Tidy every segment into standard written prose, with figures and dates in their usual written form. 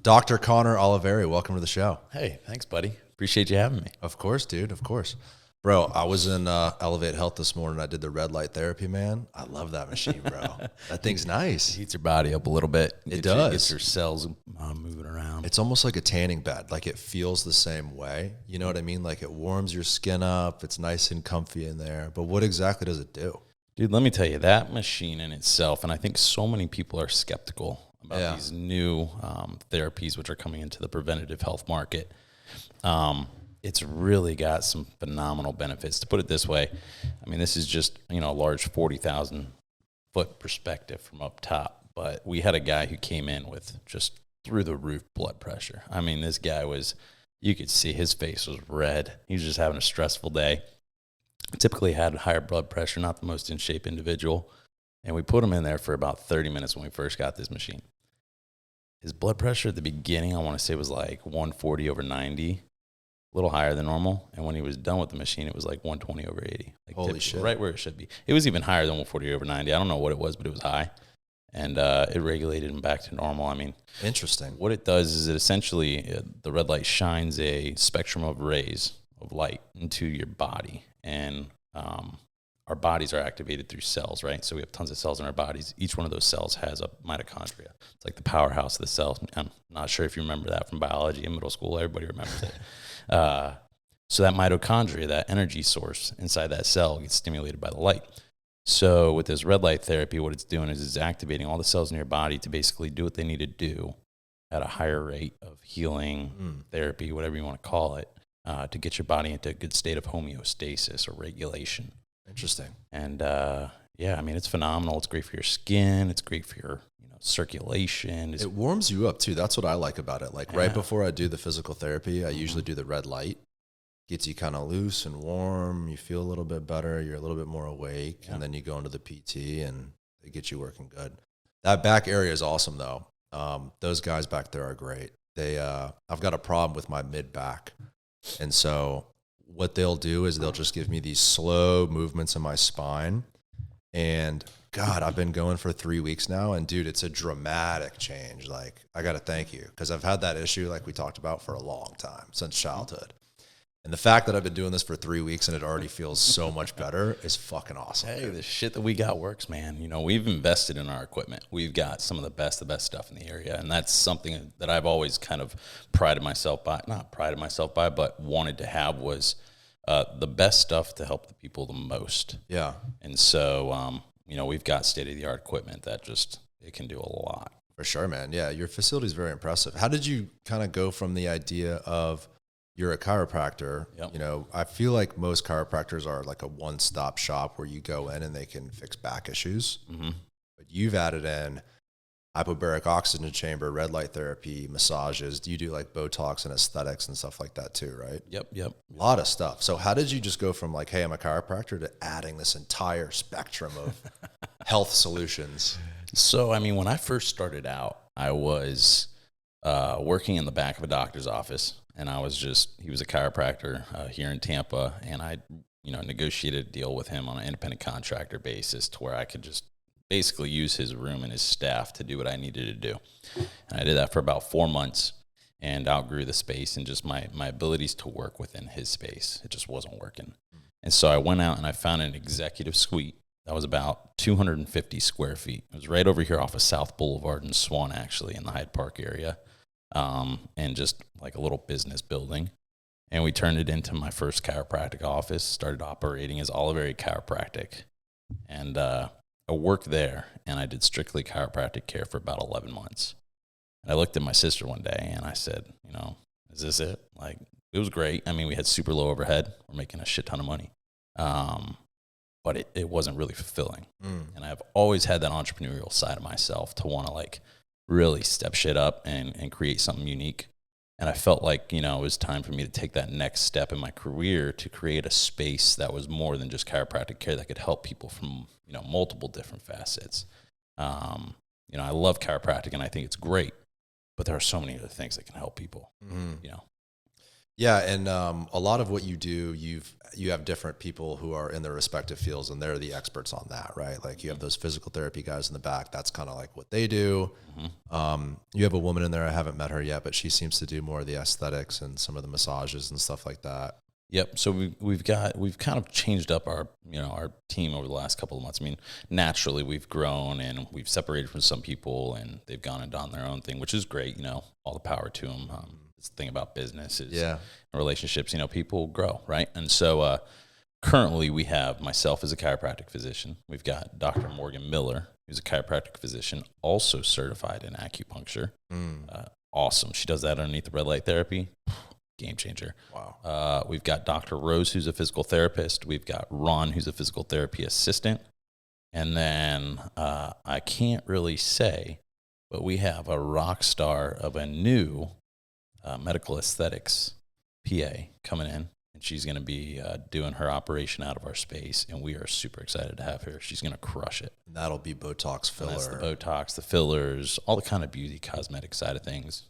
Dr. Connor Oliveri, welcome to the show. Hey, thanks, buddy. Appreciate you having me. Of course, dude. Of course. Bro, I was in Elevate Health this morning. I did the red light therapy, man. I love that machine, bro. That thing's nice. Heats your body up a little bit. It does. Gets your cells moving around. It's almost like a tanning bed. Like, it feels the same way. You know what I mean? Like, it warms your skin up. It's nice and comfy in there. But what exactly does it do? Dude, let me tell you, that machine in itself, and I think so many people are skeptical about these new therapies which are coming into the preventative health market. It's really got some phenomenal benefits. To put it this way, I mean, this is just, a large 40,000 foot perspective from up top. But we had a guy who came in with just through the roof blood pressure. I mean, this guy you could see his face was red. He was just having a stressful day. Typically had higher blood pressure, not the most in shape individual. And we put him in there for about 30 minutes when we first got this machine. His blood pressure at the beginning, I want to say, was like 140/90. A little higher than normal, and when he was done with the machine, it was like 120/80. Like, holy shit. Right where it should be. It was even higher than 140/90. I don't know what it was, but it was high, and it regulated him back to normal. I mean, interesting. What it does is it essentially, the red light shines a spectrum of rays of light into your body, and our bodies are activated through cells, right? So we have tons of cells in our bodies. Each one of those cells has a mitochondria. It's like the powerhouse of the cell. I'm not sure if you remember that from biology in middle school. Everybody remembers it. So that mitochondria, that energy source inside that cell, gets stimulated by the light. So with this red light therapy, what it's doing is it's activating all the cells in your body to basically do what they need to do at a higher rate of healing, therapy, whatever you want to call it, to get your body into a good state of homeostasis or regulation. Interesting. And I mean, it's phenomenal. It's great for your skin. It's great for your circulation. It warms you up too. That's what I like about it. Like, right before I do the physical therapy, I usually do the red light. Gets you kind of loose and warm. You feel a little bit better. You're a little bit more awake. And then you go into the PT and they get you working good. That back area is awesome though. Those guys back there are great. I've got a problem with my mid back. And so what they'll do is they'll just give me these slow movements in my spine. And God, I've been going for 3 weeks now. And dude, it's a dramatic change. Like, I got to thank you, because I've had that issue, like we talked about, for a long time, since childhood. And the fact that I've been doing this for 3 weeks and it already feels so much better is fucking awesome. Hey, the shit that we got works, man. We've invested in our equipment. We've got some of the best stuff in the area. And that's something that I've always kind of not prided myself by, but wanted to have was the best stuff to help the people the most. Yeah. And so, we've got state-of-the-art equipment that it can do a lot. For sure, man. Yeah, your facility is very impressive. How did you kind of go from the idea of you're a chiropractor? Yep. I feel like most chiropractors are like a one-stop shop where you go in and they can fix back issues. Mm-hmm. But you've added in hyperbaric oxygen chamber, red light therapy, massages. Do you do like Botox and aesthetics and stuff like that too, right? Yep. A lot of stuff. So how did you just go from like, hey, I'm a chiropractor, to adding this entire spectrum of health solutions? So, I mean, when I first started out, I was working in the back of a doctor's office, and he was a chiropractor here in Tampa, and I, negotiated a deal with him on an independent contractor basis to where I could just basically use his room and his staff to do what I needed to do. And I did that for about 4 months and outgrew the space and just my abilities to work within his space. It just wasn't working. And so I went out and I found an executive suite that was about 250 square feet. It was right over here off of South Boulevard in Swan, actually, in the Hyde Park area, and just like a little business building. And we turned it into my first chiropractic office, started operating as Oliveri Chiropractic. And I worked there, and I did strictly chiropractic care for about 11 months. And I looked at my sister one day, and I said, is this it? Like, it was great. I mean, we had super low overhead. We're making a shit ton of money. But it wasn't really fulfilling. And I've always had that entrepreneurial side of myself to want to, like, really step shit up and create something unique. And I felt like, it was time for me to take that next step in my career to create a space that was more than just chiropractic care, that could help people from, multiple different facets. I love chiropractic and I think it's great, but there are so many other things that can help people, Yeah, and a lot of what you do, you have different people who are in their respective fields, and they're the experts on that, right? Like you have those physical therapy guys in the back. That's kind of like what they do. You have a woman in there. I haven't met her yet, but she seems to do more of the aesthetics and some of the massages and stuff like that. Yep. So we've kind of changed up our team over the last couple of months. I mean, naturally we've grown and we've separated from some people, and they've gone and done their own thing, which is great. All the power to them. The thing about business is relationships. People grow, right? And so currently we have myself as a chiropractic physician. We've got Dr. Morgan Miller, who's a chiropractic physician, also certified in acupuncture. Awesome. She does that underneath the red light therapy. Game changer. Wow. We've got Dr. Rose, who's a physical therapist. We've got Ron, who's a physical therapy assistant. And then I can't really say, but we have a rock star of a new medical aesthetics PA coming in. And she's going to be doing her operation out of our space. And we are super excited to have her. She's going to crush it. And that'll be Botox filler. And that's the Botox, the fillers, all the kind of beauty cosmetic side of things.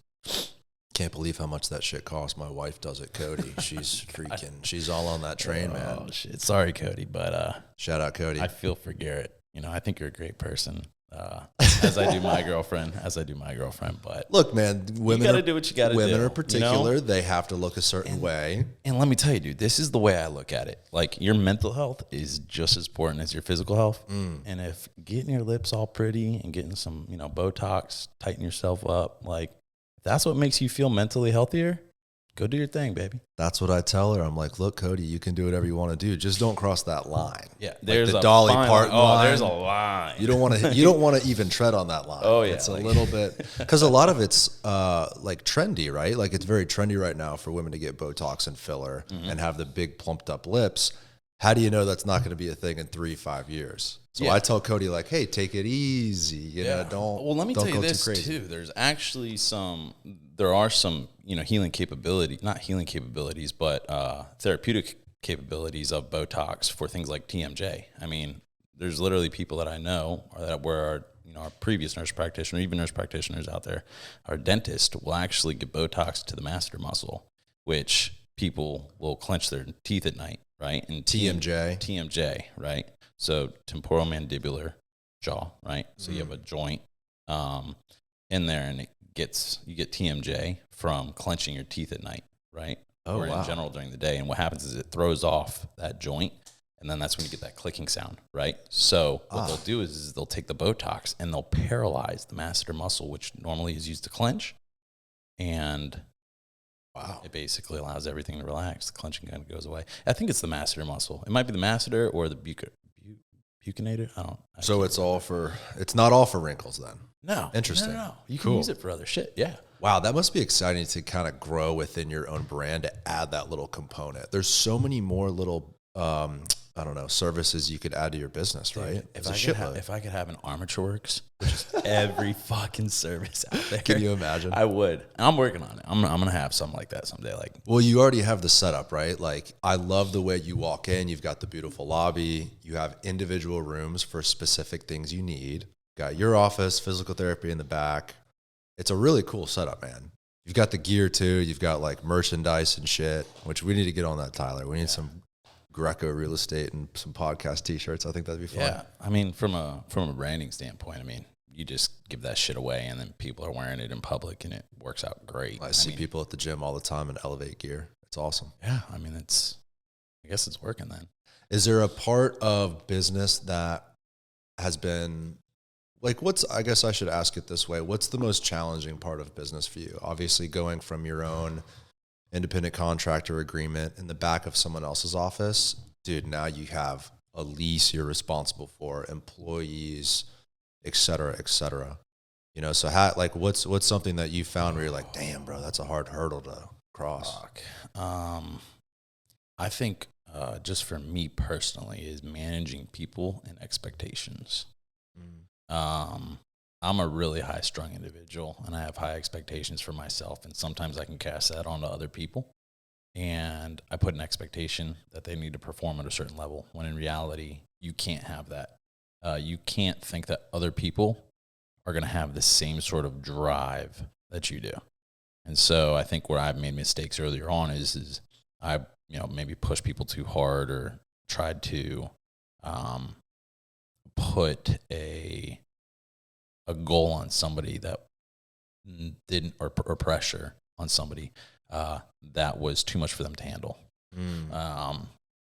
Can't believe how much that shit costs. My wife does it, Cody. She's freaking, she's all on that train, man. Oh, shit. Sorry, Cody, but shout out, Cody. I feel for Garrett. I think you're a great person. As I do my girlfriend, but look, man, women you got to do what you got to do. Women are particular. They have to look a certain way. And let me tell you, dude, this is the way I look at it. Like, your mental health is just as important as your physical health. And if getting your lips all pretty and getting some, Botox, tighten yourself up, like, if that's what makes you feel mentally healthier, go do your thing, baby. That's what I tell her. I'm like, look, Cody, you can do whatever you want to do. Just don't cross that line. Yeah, there's the Dolly Parton line. Oh, there's a line. You don't want to even tread on that line. Oh yeah, it's a little bit, because a lot of it's like trendy, right? Like it's very trendy right now for women to get Botox and filler and have the big plumped up lips. How do you know that's not going to be a thing in 3-5 years? So I tell Cody, like, hey, take it easy. You know, don't. Well, let me tell you this too crazy. There's actually there are some healing capability, not healing capabilities, but therapeutic capabilities of Botox for things like TMJ. I mean, there's literally people that I know that were our previous nurse practitioner, even nurse practitioners out there, our dentist will actually give Botox to the masseter muscle, which people will clench their teeth at night, right? And TMJ, right? So temporomandibular jaw, right? So you have a joint in there, and you get TMJ from clenching your teeth at night, right? Or in general during the day. And what happens is it throws off that joint, and then that's when you get that clicking sound, right? So what they'll do is they'll take the Botox and they'll paralyze the masseter muscle, which normally is used to clench, and it basically allows everything to relax. The clenching kind of goes away. I think it's the masseter muscle. It might be the masseter or the buccinator. So it's not all for wrinkles then. No. Interesting. No. You can use it for other shit. Yeah. Wow, that must be exciting to kind of grow within your own brand to add that little component. There's so many more little, services you could add to your business, right? If I could have an Armature Works, which is every fucking service out there. Can you imagine? I would. I'm working on it. I'm gonna have something like that someday. Well, you already have the setup, right? Like, I love the way you walk in. You've got the beautiful lobby. You have individual rooms for specific things you need. Got your office, physical therapy in the back. It's a really cool setup, man. You've got the gear too. You've got like merchandise and shit, which we need to get on that, Tyler. We need some Greco real estate and some podcast t-shirts. I think that'd be fun. Yeah. I mean, from a branding standpoint, I mean, you just give that shit away and then people are wearing it in public and it works out great. I see people at the gym all the time in Elevate gear. It's awesome. Yeah. I mean, I guess it's working then. Is there a part of business that has been I guess I should ask it this way. What's the most challenging part of business for you? Obviously going from your own independent contractor agreement in the back of someone else's office, dude, now you have a lease you're responsible for, employees, et cetera, et cetera. So what's something that you found where you're like, damn, bro, that's a hard hurdle to cross? I think just for me personally is managing people and expectations. I'm a really high-strung individual, and I have high expectations for myself, and sometimes I can cast that onto other people, and I put an expectation that they need to perform at a certain level, when in reality, you can't have that. You can't think that other people are going to have the same sort of drive that you do. And so I think where I've made mistakes earlier on is I, maybe pushed people too hard or tried to put a goal on somebody that didn't, or pressure on somebody that was too much for them to handle.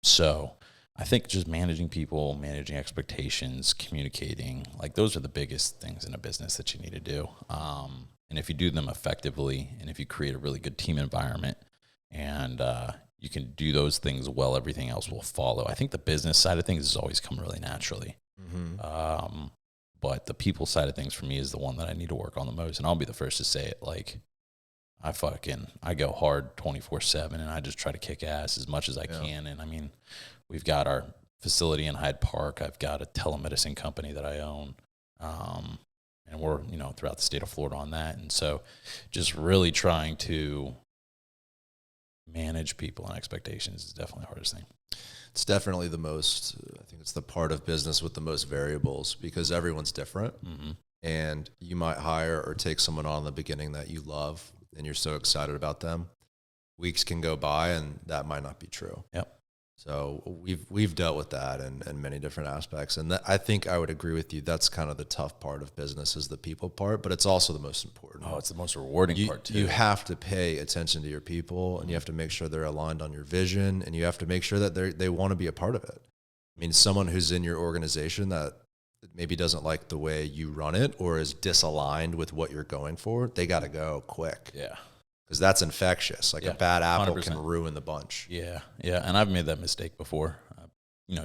So I think just managing people, managing expectations, communicating, like those are the biggest things in a business that you need to do. And if you do them effectively, and if you create a really good team environment, and you can do those things well, everything else will follow. I think the business side of things has always come really naturally. But the people side of things for me is the one that I need to work on the most. And I'll be the first to say it. Like, I go hard 24/7, and I just try to kick ass as much as I can. And I mean, we've got our facility in Hyde Park. I've got a telemedicine company that I own. And we're, throughout the state of Florida on that. And so just really trying to manage people and expectations is definitely the hardest thing. It's definitely I think it's the part of business with the most variables, because everyone's different. And you might hire or take someone on in the beginning that you love and you're so excited about them. Weeks can go by and that might not be true. Yep. So we've dealt with that in many different aspects. And I think I would agree with you. That's kind of the tough part of business, is the people part, but it's also the most important. Oh, it's the most rewarding part too. You have to pay attention to your people, and you have to make sure they're aligned on your vision, and you have to make sure that they want to be a part of it. I mean, someone who's in your organization that maybe doesn't like the way you run it or is disaligned with what you're going for, they got to go quick. Yeah. Because that's infectious. Like a bad apple 100%. Can ruin the bunch. Yeah. And I've made that mistake before.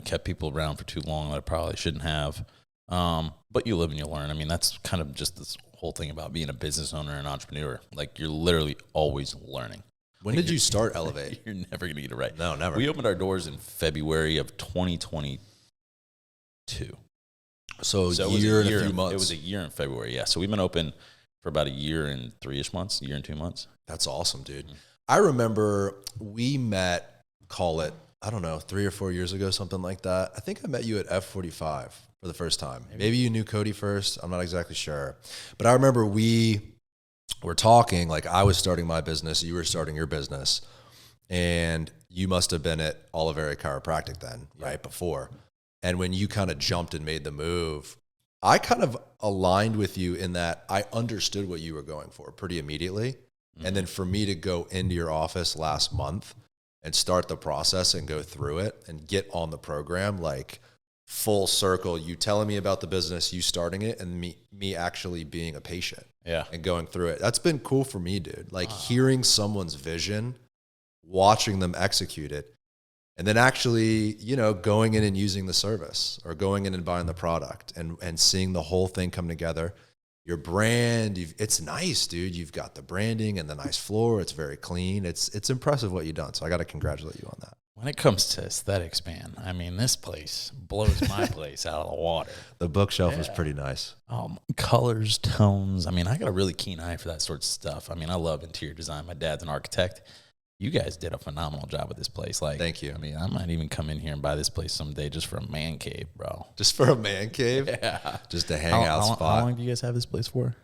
Kept people around for too long that I probably shouldn't have. But you live and you learn. I mean, that's kind of just this whole thing about being a business owner and entrepreneur. Like, you're literally always learning. When did you start Elevate? You're never going to get it right. No, never. We opened our doors in February of 2022. So a year and a few months. It was a year in February, yeah. So we've been open for about a year and 3-ish months, a year and 2 months. That's awesome, dude. I remember we met, call it, I don't know, 3 or 4 years ago, something like that. I think I met you at F45 for the first time. Maybe you knew Cody first. I'm not exactly sure. But I remember we were talking, like I was starting my business, you were starting your business, and you must have been at Oliveri Chiropractic then, right, before. And when you kind of jumped and made the move, I kind of aligned with you in that I understood what you were going for pretty immediately. And then for me to go into your office last month and start the process and go through it and get on the program, like full circle, you telling me about the business, you starting it, and me actually being a patient and going through it. That's been cool for me, dude. Like hearing someone's vision, watching them execute it, and then actually, going in and using the service or going in and buying the product and seeing the whole thing come together. Your brand, it's nice, dude. You've got the branding and the nice floor. It's very clean. It's impressive what you've done. So I got to congratulate you on that. When it comes to aesthetics, man, I mean, this place blows my place out of the water. The bookshelf is pretty nice. Colors, tones. I mean, I got a really keen eye for that sort of stuff. I mean, I love interior design. My dad's an architect. You guys did a phenomenal job with this place. Like, thank you. I mean, I might even come in here and buy this place someday just for a man cave, bro. Just for a man cave? Yeah. Just a hangout spot. How long do you guys have this place for?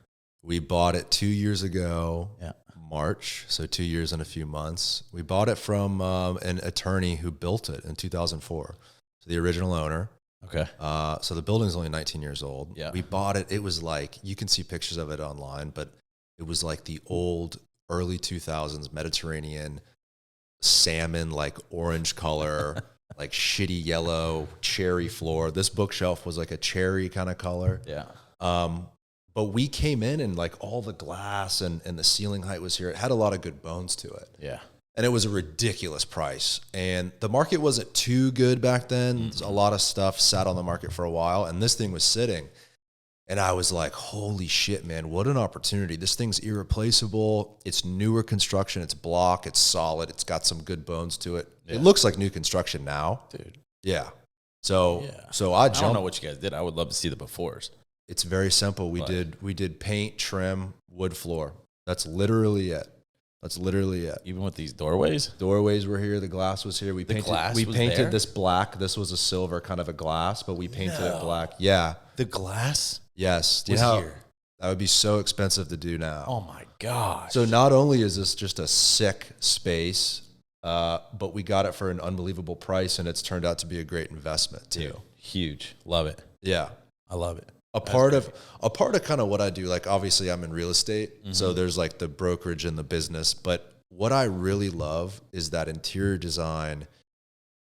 We bought it 2 years ago, March, so 2 years and a few months. We bought it from an attorney who built it in 2004. So the original owner. Okay. So the building's only 19 years old. Yeah. We bought it. It was like, you can see pictures of it online, but it was like the old early 2000s Mediterranean salmon, like orange color, like shitty yellow cherry floor. This bookshelf was like a cherry kind of color. Yeah. But we came in and like all the glass and the ceiling height was here. It had a lot of good bones to it. Yeah. And it was a ridiculous price. And the market wasn't too good back then. A lot of stuff sat on the market for a while, and this thing was sitting. And I was like, holy shit, man, what an opportunity. This thing's irreplaceable. It's newer construction. It's block. It's solid. It's got some good bones to it. Yeah. It looks like new construction now. Dude. Yeah. So I don't know what you guys did. I would love to see the befores. It's very simple. We did paint, trim, wood floor. That's literally it. Even with these doorways? Doorways were here. The glass was here. We painted this black. This was a silver kind of a glass, but we painted it black. Yeah. The glass? Yes. Was here. That would be so expensive to do now. Oh my gosh. So not only is this just a sick space, but we got it for an unbelievable price, and it's turned out to be a great investment too. Dude, huge. Love it. Yeah. I love it. A part of kind of what I do, like obviously I'm in real estate, so there's like the brokerage and the business, but what I really love is that interior design,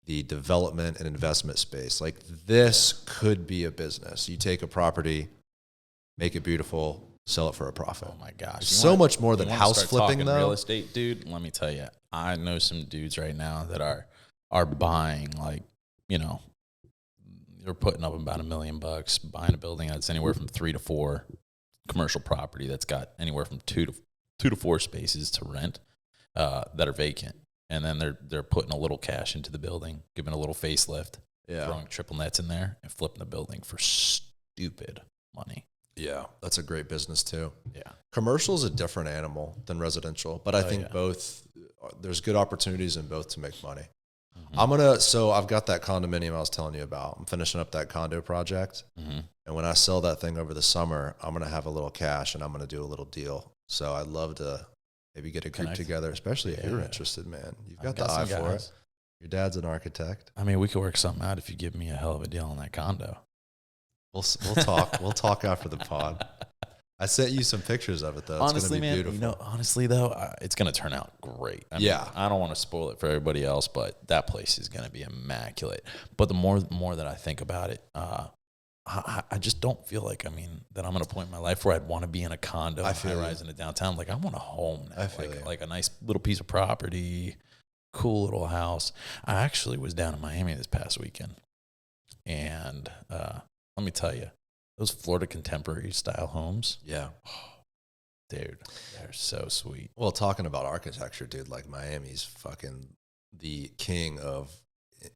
the development and investment space. Like this could be a business. You take a property, make it beautiful, sell it for a profit. Oh my gosh. So much more than house flipping though. Real estate, dude, let me tell you, I know some dudes right now that are buying, like, you know, they're putting up about $1 million, buying a building that's anywhere from 3 to 4, commercial property that's got anywhere from 2 to 4 spaces to rent that are vacant. And then they're putting a little cash into the building, giving a little facelift, throwing triple nets in there, and flipping the building for stupid money. Yeah, that's a great business too. Yeah. Commercial is a different animal than residential, but I think both, there's good opportunities in both to make money. So I've got that condominium I was telling you about. I'm finishing up that condo project. And when I sell that thing over the summer, I'm going to have a little cash and I'm going to do a little deal. So I'd love to maybe get a group together, especially if you're interested, man. You've got the eye for it. Your dad's an architect. I mean, we could work something out if you give me a hell of a deal on that condo. We'll talk. We'll talk after the pod. I sent you some pictures of it, though. It's Honestly, gonna be man, beautiful. honestly, though, it's going to turn out great. I mean, I don't want to spoil it for everybody else, but that place is going to be immaculate. But the more that I think about it, I just don't feel like, that I'm at a point in my life where I'd want to be in a condo, high-rise in the downtown. Like, I want a home now, like a nice little piece of property, cool little house. I actually was down in Miami this past weekend, and let me tell you, those Florida contemporary style homes. Yeah. Oh, dude, they're so sweet. Well, talking about architecture, dude, like Miami's fucking the king of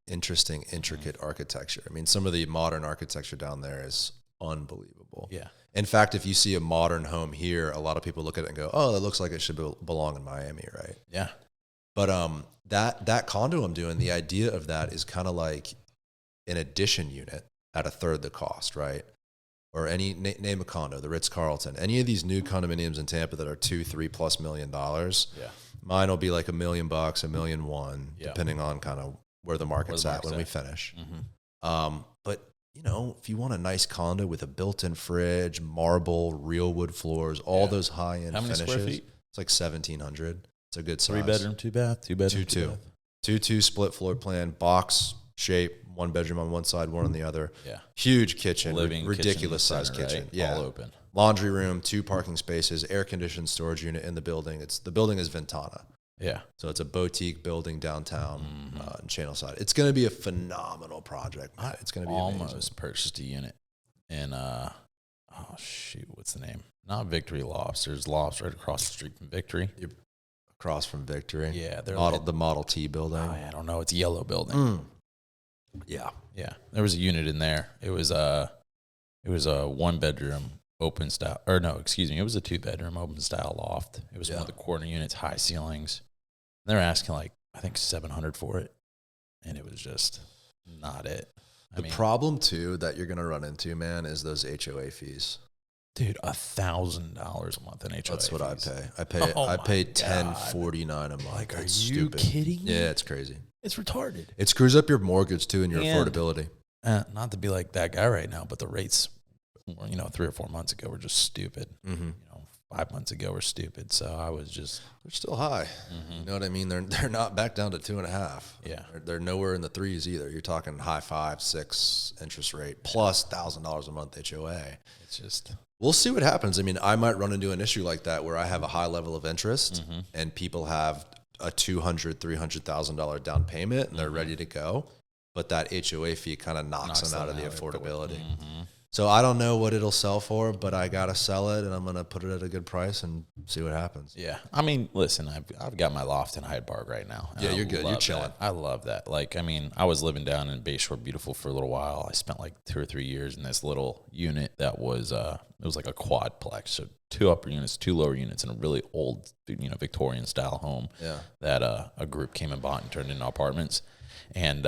interesting, intricate architecture. I mean, some of the modern architecture down there is unbelievable. Yeah. In fact, if you see a modern home here, a lot of people look at it and go, oh, that looks like it should belong in Miami, right? Yeah. But that condo I'm doing, the idea of that is kind of like an addition unit at a third the cost, right? Or name a condo, the Ritz-Carlton, any of these new condominiums in Tampa that are $2-3+ million. Yeah. Mine will be like $1 million, $1.1 million, depending on kind of where the market's at when we finish. But you know, if you want a nice condo with a built-in fridge, marble, real wood floors, all those high-end finishes, square feet? It's like 1,700. It's a good size. 3-bedroom, 2-bath, 2-bedroom, 2-2. 2-2 split floor plan, box shape, 1 bedroom on one side, one on the other. Yeah. Huge kitchen, ridiculous size kitchen. Right? Yeah. All open. Laundry room, 2 parking spaces, air conditioned storage unit in the building. The building is Ventana. Yeah. So it's a boutique building downtown in Channelside. It's going to be a phenomenal project, man. It's going to be almost amazing. Purchased a unit in, what's the name? Not Victory Lofts. There's lofts right across the street from Victory. You're across from Victory. Yeah. They're the Model T building. Oh, I don't know. It's a yellow building. Yeah. Yeah. There was a unit in there. It was a 1-bedroom open style, or no, excuse me. It was a 2-bedroom open style loft. It was one of the corner units, high ceilings. And they're asking like, I think $700 for it. And it was just not it. The problem too that you're going to run into, man, is those HOA fees. Dude, $1,000 a month in HOA. That's what fees. I pay. I pay $1,049 a month. Like, are you stupid. kidding me? Yeah, it's crazy. It's retarded. It screws up your mortgage too and your affordability. Not to be like that guy right now, but the rates, 3 or 4 months ago were just stupid. 5 months ago were stupid. So I was just, they're still high. You know what I mean? They're not back down to 2.5. Yeah, they're nowhere in the 3s either. You're talking high 5, 6 interest rate plus $1,000 a month HOA. It's just, we'll see what happens. I mean, I might run into an issue like that where I have a high level of interest and people have a $200,000-$300,000 down payment and they're ready to go, but that HOA fee kind of knocks them out of the affordability. So I don't know what it'll sell for, but I gotta sell it, and I'm gonna put it at a good price and see what happens. Yeah, I mean, listen, I've got my loft in Hyde Park right now. Yeah, you're good. You're chilling. That. I love that. Like, I mean, I was living down in Bayshore Beautiful for a little while. I spent like 2 or 3 years in this little unit that was it was like a quadplex, so 2 upper units, 2 lower units, in a really old, Victorian style home. Yeah. That a group came and bought and turned into apartments, and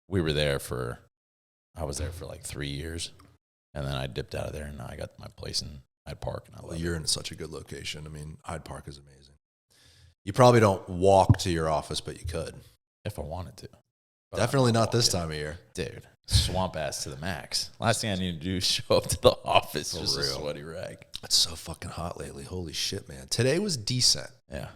we were there I was there for like 3 years. And then I dipped out of there, and I got my place in Hyde Park. And Well, you're in such a good location. I mean, Hyde Park is amazing. You probably don't walk to your office, but you could. If I wanted to. But Definitely not this time of year. Dude, swamp ass to the max. Last thing I need to do is show up to the office. For just real. a sweaty rag. It's so fucking hot lately. Holy shit, man. Today was decent. Yeah.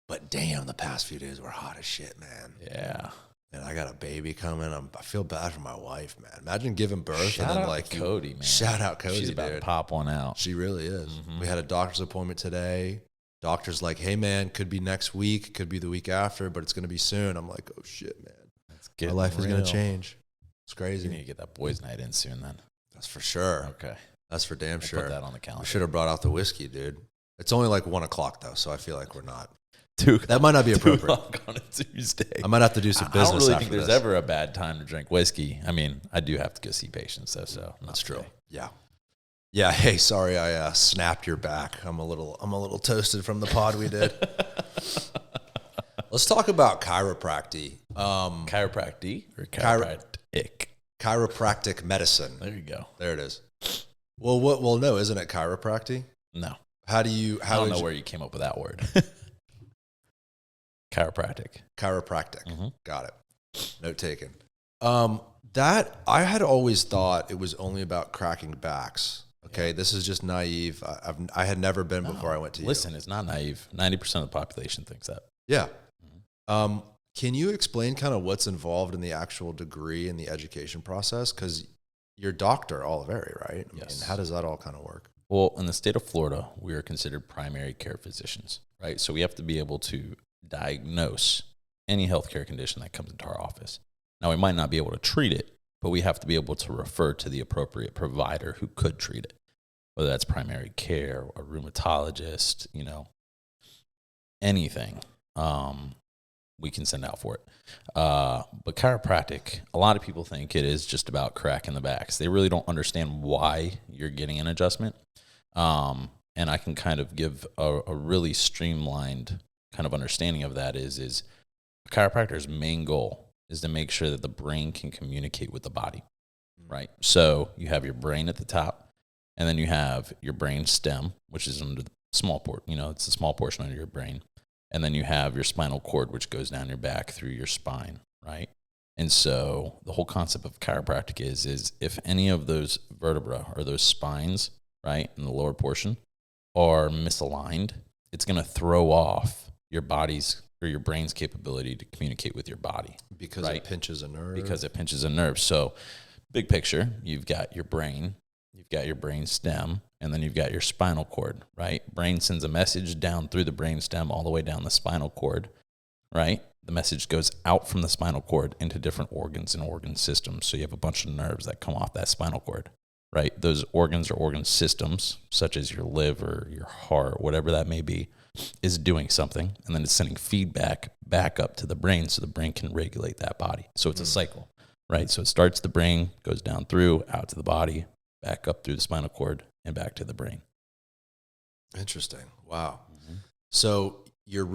But damn, the past few days were hot as shit, man. Yeah. And I got a baby coming. I feel bad for my wife, man. Imagine giving birth Shout and then out like Cody, man. Shout out Cody, She's about dude. to pop one out. She really is. We had a doctor's appointment today. Doctor's like, hey man, could be next week, could be the week after, but it's gonna be soon. I'm like, oh shit, man. My life is gonna change. It's crazy. You need to get that boys' night in soon then. That's for sure. Okay. That's for damn sure. Put that on the calendar. We should have brought out the whiskey, dude. It's only like 1 o'clock though, so I feel like we're not. That might not be appropriate. 2 o'clock on a Tuesday. I might have to do some business. I don't really after think there's this. ever a bad time to drink whiskey. I mean, I do have to go see patients though, so that's true. Yeah. Yeah. Hey, sorry, I snapped your back. I'm a little toasted from the pod we did. Let's talk about chiropractic. Chiropractic or chiropractic? Chiropractic medicine. There you go. There it is. Well, what? Well, no, isn't it chiropractic? No. How do you? I don't know where you came up with that word. Chiropractic. Chiropractic. Got it. Note taken. That I had always thought it was only about cracking backs. Okay, this is just naive. I had never been before I went to you. Listen, it's not naive. 90% of the population thinks that. Yeah. Can you explain kind of what's involved in the actual degree and the education process? Because you're Dr. Oliveri, right? Yes. And how does that all kind of work? Well, in the state of Florida, we are considered primary care physicians, right? So we have to be able to diagnose any healthcare condition that comes into our office. Now, we might not be able to treat it, but we have to be able to refer to the appropriate provider who could treat it, whether that's primary care, a rheumatologist, anything. We can send out for it. But chiropractic, a lot of people think it is just about cracking the backs. They really don't understand why you're getting an adjustment. And I can kind of give a really streamlined kind of understanding of that is a chiropractor's main goal is to make sure that the brain can communicate with the body, right? So you have your brain at the top, and then you have your brain stem, which is under the small port. It's a small portion under your brain. And then you have your spinal cord, which goes down your back through your spine, right? And so the whole concept of chiropractic is if any of those vertebrae or those spines, right, in the lower portion are misaligned, it's going to throw off your body's or your brain's capability to communicate with your body. Because it pinches a nerve. Because it pinches a nerve. So big picture, you've got your brain, you've got your brain stem, and then you've got your spinal cord, right? Brain sends a message down through the brain stem all the way down the spinal cord, right? The message goes out from the spinal cord into different organs and organ systems. So you have a bunch of nerves that come off that spinal cord, right? Those organs or organ systems, such as your liver, your heart, whatever that may be, is doing something. And then it's sending feedback back up to the brain so the brain can regulate that body. So it's a cycle, right? So it starts the brain, goes down through, out to the body, back up through the spinal cord, and back to the brain. Interesting. Wow. So you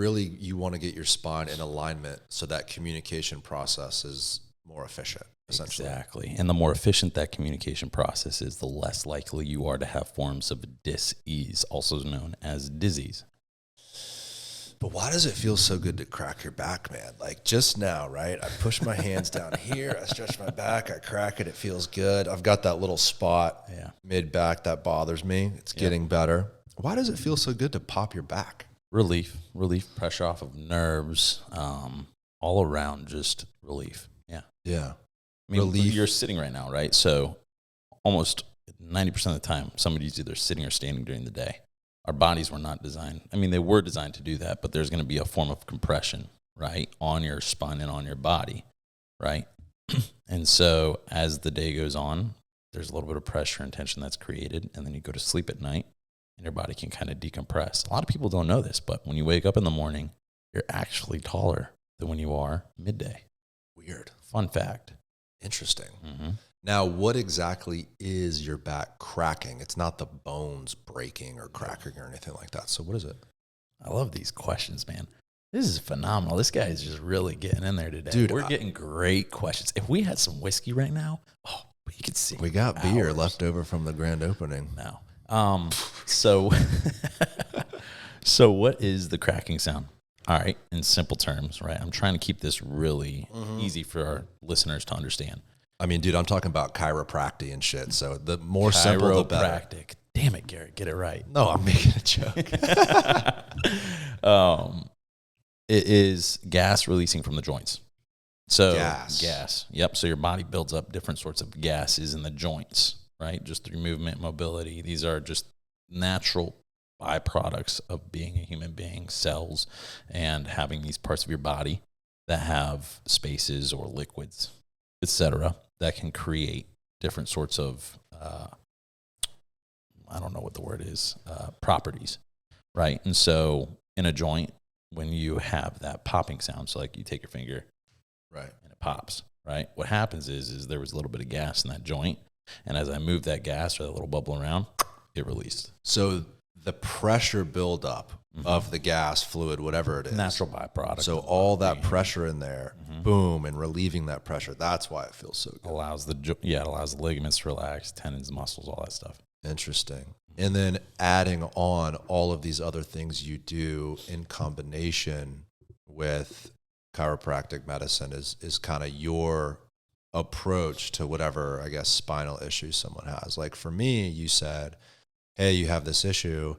want to get your spine in alignment so that communication process is more efficient, essentially. Exactly. And the more efficient that communication process is, the less likely you are to have forms of dis-ease, also known as disease. But why does it feel so good to crack your back, man? Like just now, right? I push my hands down here, I stretch my back, I crack it, it feels good. I've got that little spot mid-back that bothers me. It's getting better. Why does it feel so good to pop your back? Relief, pressure off of nerves, all around just relief. Yeah. Yeah. I mean, relief. You're sitting right now, right? So almost 90% of the time, somebody's either sitting or standing during the day. Our bodies were not designed. I mean, they were designed to do that, but there's going to be a form of compression, right, on your spine and on your body, right? And so as the day goes on, there's a little bit of pressure and tension that's created, and then you go to sleep at night, and your body can kind of decompress. A lot of people don't know this, but when you wake up in the morning, you're actually taller than when you are midday. Weird. Fun fact. Interesting. Now, what exactly is your back cracking? It's not the bones breaking or cracking or anything like that. So what is it? I love these questions, man. This is phenomenal. This guy is just really getting in there today. Dude, we're getting great questions. If we had some whiskey right now, you could see. We got beer left over from the grand opening. No. So, so what is the cracking sound? All right, in simple terms, right? I'm trying to keep this really easy for our listeners to understand. I mean, dude, I'm talking about chiropractic and shit. So the more simple, the better. Chiropractic. Damn it, Garrett, get it right. No, I'm making a joke. It is gas releasing from the joints. So gas. Yep. So your body builds up different sorts of gases in the joints, right? Just through movement, mobility. These are just natural byproducts of being a human being, cells, and having these parts of your body that have spaces or liquids, etc., that can create different sorts of I don't know what the word is, properties, right? And so in a joint, when you have that popping sound, so like you take your finger, right, and it pops, right? What happens is there was a little bit of gas in that joint, and as I moved that gas or that little bubble around, it released. So the pressure buildup of the gas, fluid, whatever it is. Natural byproduct. So all that pressure in there, boom, and relieving that pressure. That's why it feels so good. It allows the ligaments to relax, tendons, muscles, all that stuff. Interesting. And then adding on all of these other things you do in combination with chiropractic medicine is kind of your approach to whatever, I guess, spinal issue someone has. Like for me, you said, hey, you have this issue,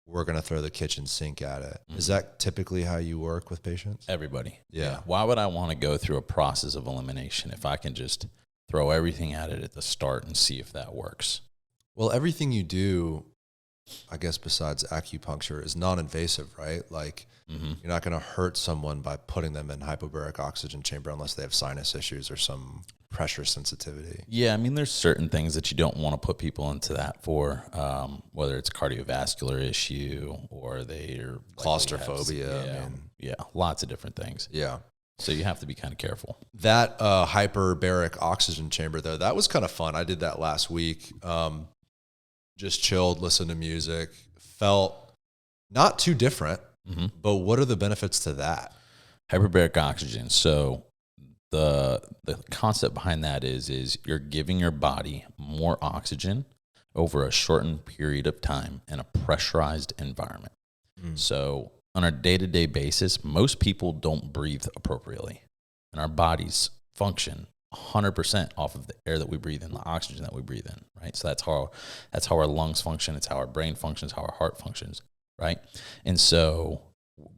we're going to throw the kitchen sink at it. Is that typically how you work with patients? Everybody. Yeah. Why would I want to go through a process of elimination if I can just throw everything at it at the start and see if that works? Well, everything you do, I guess, besides acupuncture is non-invasive, right? Like you're not going to hurt someone by putting them in hyperbaric oxygen chamber unless they have sinus issues or some pressure sensitivity. Yeah, I mean, there's certain things that you don't want to put people into that for, whether it's a cardiovascular issue or they're claustrophobia. Lots of different things. Yeah. So you have to be kind of careful. That hyperbaric oxygen chamber, though, that was kind of fun. I did that last week. Just chilled, listened to music, felt not too different, but what are the benefits to that? Hyperbaric oxygen. So the concept behind that is you're giving your body more oxygen over a shortened period of time in a pressurized environment. So on a day-to-day basis, most people don't breathe appropriately, and our bodies function 100% off of the air that we breathe in, the oxygen that we breathe in, right? So that's how our lungs function. It's how our brain functions, how our heart functions, right? And so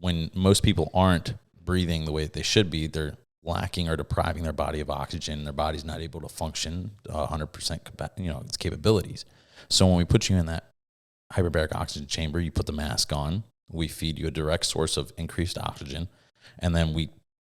when most people aren't breathing the way that they should be, they're lacking or depriving their body of oxygen. Their body's not able to function 100%, its capabilities. So when we put you in that hyperbaric oxygen chamber, you put the mask on, we feed you a direct source of increased oxygen, and then we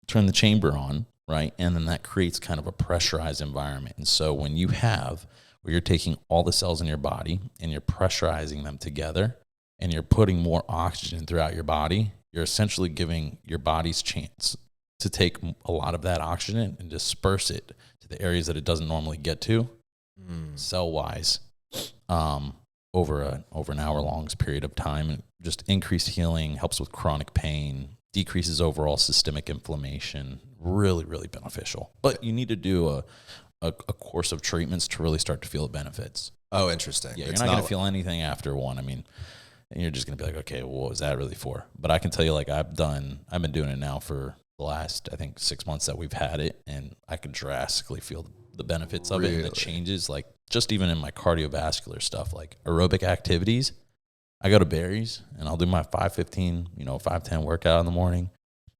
turn the chamber on, right? And then that creates kind of a pressurized environment. And so when you have where you're taking all the cells in your body and you're pressurizing them together and you're putting more oxygen throughout your body, you're essentially giving your body's chance to take a lot of that oxygen and disperse it to the areas that it doesn't normally get to cell-wise over an hour-long period of time. And just increased healing, helps with chronic pain, decreases overall systemic inflammation. Really, really beneficial. But you need to do a course of treatments to really start to feel the benefits. Oh, interesting. Yeah, you're not going to feel anything after one. I mean, and you're just going to be like, okay, well, what was that really for? But I can tell you, like, I've been doing it now for the last, I think, 6 months that we've had it, and I could drastically feel the benefits of it and the changes, like, just even in my cardiovascular stuff, like aerobic activities. I go to Barry's, and I'll do my 5:15, 5:10 workout in the morning,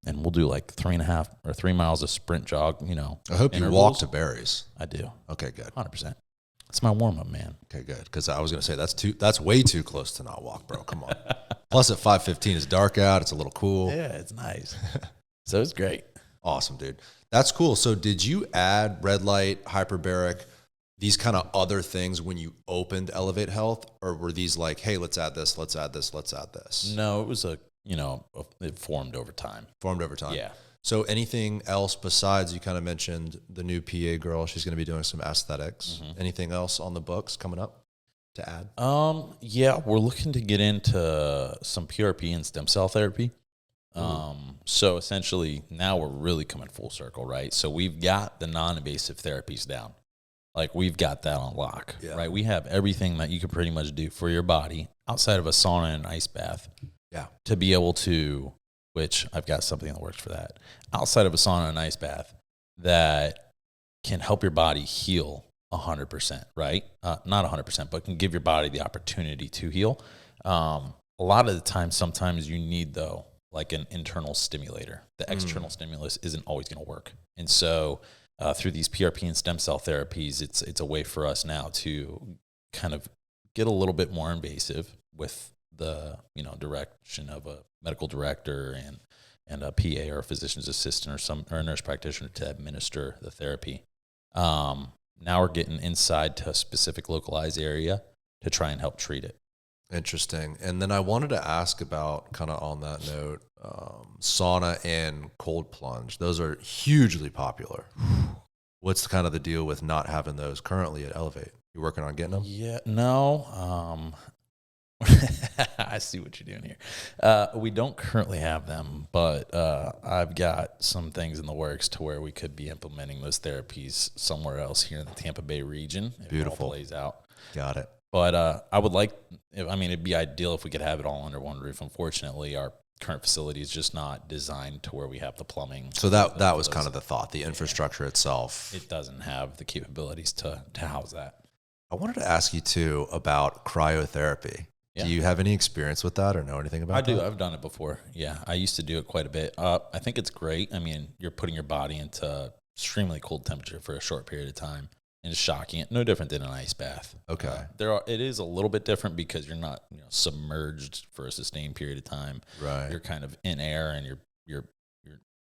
and we'll do like 3.5 or 3 miles of sprint jog, I hope you walk to Barry's. I do. Okay, good. 100%. It's my warm-up, man. Okay, good. Because I was going to say that's way too close to not walk, bro. Come on. Plus at 5:15, it's dark out. It's a little cool. Yeah, it's nice. So it's great. Awesome, dude. That's cool. So did you add red light, hyperbaric, these kind of other things when you opened Elevate Health, or were these like, hey, let's add this, let's add this, let's add this? No, it was it formed over time. Formed over time. Yeah. So anything else besides, you kind of mentioned the new PA girl, she's going to be doing some aesthetics. Anything else on the books coming up to add? Yeah, we're looking to get into some PRP and stem cell therapy. So essentially now we're really coming full circle, right? So we've got the non-invasive therapies down. like we've got that on lock, Yeah. right? We have everything that you can pretty much do for your body outside of a sauna and an ice bath. Yeah. To be able to, which I've got something that works for that, outside of a sauna and an ice bath that can help your body heal 100%, right? Not 100%, but can give your body the opportunity to heal. A lot of the time, sometimes you need, though, like an internal stimulator. The external stimulus isn't always going to work. And so through these PRP and stem cell therapies, it's a way for us now to kind of get a little bit more invasive with the, direction of a medical director and a PA or a physician's assistant or a nurse practitioner to administer the therapy. Now we're getting inside to a specific localized area to try and help treat it. Interesting. And then I wanted to ask about, kind of on that note, sauna and cold plunge. Those are hugely popular. What's kind of the deal with not having those currently at Elevate? You working on getting them? Yeah, no. I see what you're doing here. We don't currently have them, but I've got some things in the works to where we could be implementing those therapies somewhere else here in the Tampa Bay region. If Beautiful. It all plays out. Got it. But I would like, it'd be ideal if we could have it all under one roof. Unfortunately, our current facility is just not designed to where we have the plumbing. So that was kind of the thought, the infrastructure itself. It doesn't have the capabilities to house that. I wanted to ask you too about cryotherapy. Yeah. Do you have any experience with that or know anything about that? I do. I've done it before. Yeah. I used to do it quite a bit. I think it's great. I mean, you're putting your body into extremely cold temperature for a short period of time and just shocking it. No different than an ice bath. Okay. It is a little bit different because you're not, submerged for a sustained period of time. Right. You're kind of in air and you're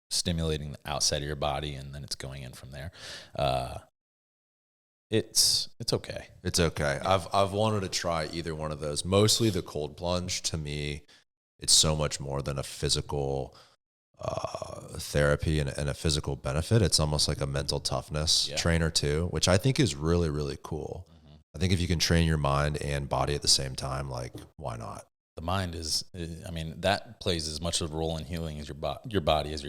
stimulating the outside of your body, and then it's going in from there. It's okay. It's okay. I've wanted to try either one of those. Mostly the cold plunge. To me, it's so much more than a physical therapy and a physical benefit. It's almost like a mental toughness trainer too, which I think is really, really cool. Mm-hmm. I think if you can train your mind and body at the same time, like, why not? The mind that plays as much of a role in healing as your body as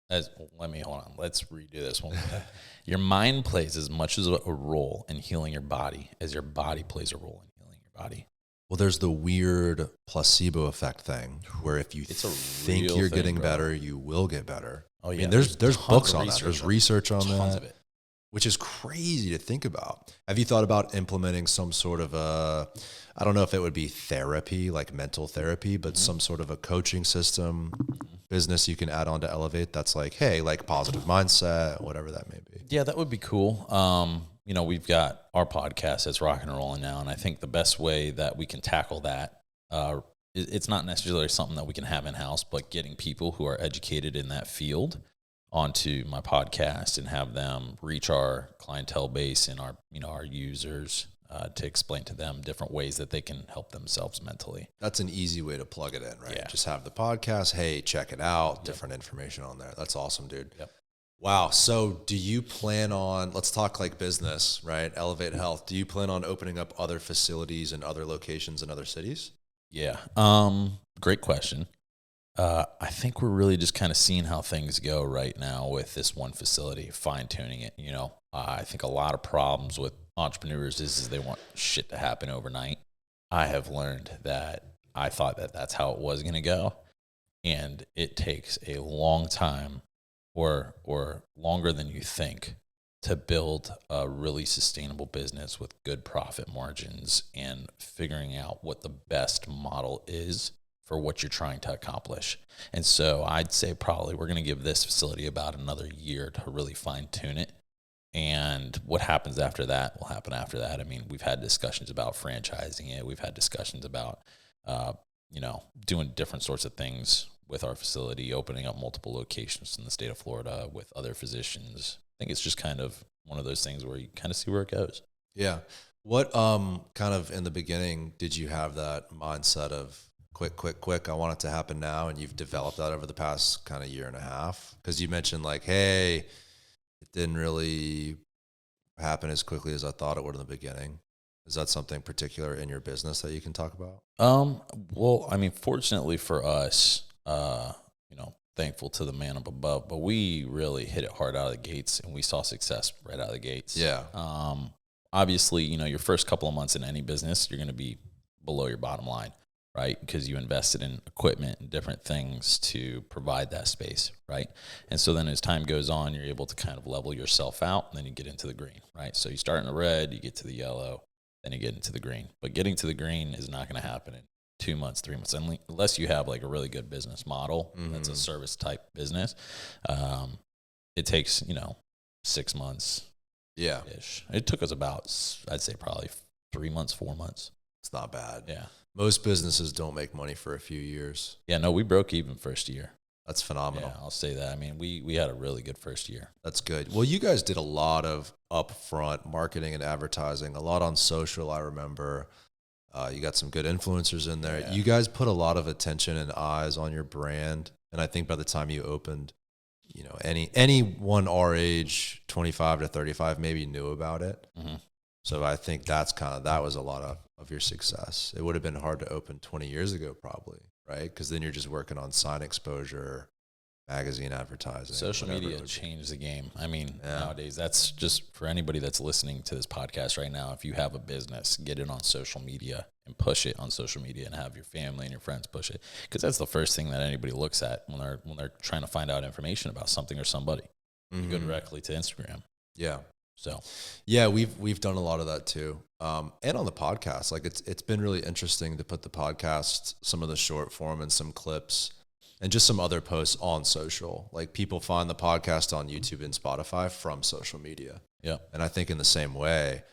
hold on. Let's redo this one. Your mind plays as much as a role in healing your body as your body plays a role in healing your body. Well, there's the weird placebo effect thing where if you think you're getting better, you will get better. Oh yeah. I mean, there's books on that. There's research on that. Tons of it. Which is crazy to think about. Have you thought about implementing some sort of I don't know if it would be therapy, like mental therapy, but some sort of a coaching system, business you can add on to Elevate that's like, hey, like positive mindset, whatever that may be. Yeah, that would be cool. We've got our podcast that's rocking and rolling now, and I think the best way that we can tackle that, it's not necessarily something that we can have in-house, but getting people who are educated in that field onto my podcast and have them reach our clientele base and our users to explain to them different ways that they can help themselves mentally. That's an easy way to plug it in, right? Yeah. Just have the podcast. Hey, check it out. Different information on there. That's awesome, dude. Yep. Wow. So do you plan on, let's talk like business, right? Elevate Health. Do you plan on opening up other facilities and other locations in other cities? Yeah. Great question. I think we're really just kind of seeing how things go right now with this one facility, fine tuning it. I think a lot of problems with entrepreneurs is they want shit to happen overnight. I have learned that I thought that that's how it was going to go. And it takes a long time or longer than you think to build a really sustainable business with good profit margins and figuring out what the best model is for what you're trying to accomplish. And so I'd say probably we're going to give this facility about another year to really fine tune it. And what happens after that will happen after that. I mean, we've had discussions about franchising it. We've had discussions about, doing different sorts of things with our facility, opening up multiple locations in the state of Florida with other physicians. I think it's just kind of one of those things where you kind of see where it goes. Yeah. What kind of in the beginning did you have that mindset of quick, I want it to happen now, and you've developed that over the past kind of year and a half? Because you mentioned like, hey, it didn't really happen as quickly as I thought it would in the beginning. Is that something particular in your business that you can talk about? Well, I mean, fortunately for us, thankful to the man up above, but we really hit it hard out of the gates, and we saw success right out of the gates. Yeah. Obviously, your first couple of months in any business, you're going to be below your bottom line, right? Because you invested in equipment and different things to provide that space, right? And so then as time goes on, you're able to kind of level yourself out, and then you get into the green, right? So you start in the red, you get to the yellow, then you get into the green. But getting to the green is not going to happen in 2 months, 3 months, unless you have like a really good business model. That's a service type business. It takes, 6 months. Yeah. Ish. It took us about, I'd say probably 3 months, 4 months. It's not bad. Yeah. Most businesses don't make money for a few years. Yeah, no, we broke even first year. That's phenomenal. Yeah, I'll say that. I mean, we had a really good first year. That's good. Well, you guys did a lot of upfront marketing and advertising, a lot on social, I remember. You got some good influencers in there. Yeah. You guys put a lot of attention and eyes on your brand. And I think by the time you opened, anyone our age, 25 to 35, maybe knew about it. Mm-hmm. So I think that was a lot of your success. It would have been hard to open 20 years ago probably, right? Because then you're just working on sign exposure, magazine advertising. Social media changed the game. I mean, nowadays, that's just for anybody that's listening to this podcast right now. If you have a business, get it on social media and push it on social media, and have your family and your friends push it, because that's the first thing that anybody looks at when they're trying to find out information about something or somebody. Mm-hmm. You go directly to Instagram. Yeah. So, yeah, we've done a lot of that too, and on the podcast. Like it's been really interesting to put the podcast, some of the short form and some clips, and just some other posts on social. Like people find the podcast on YouTube and Spotify from social media. Yeah, and I think in the same way,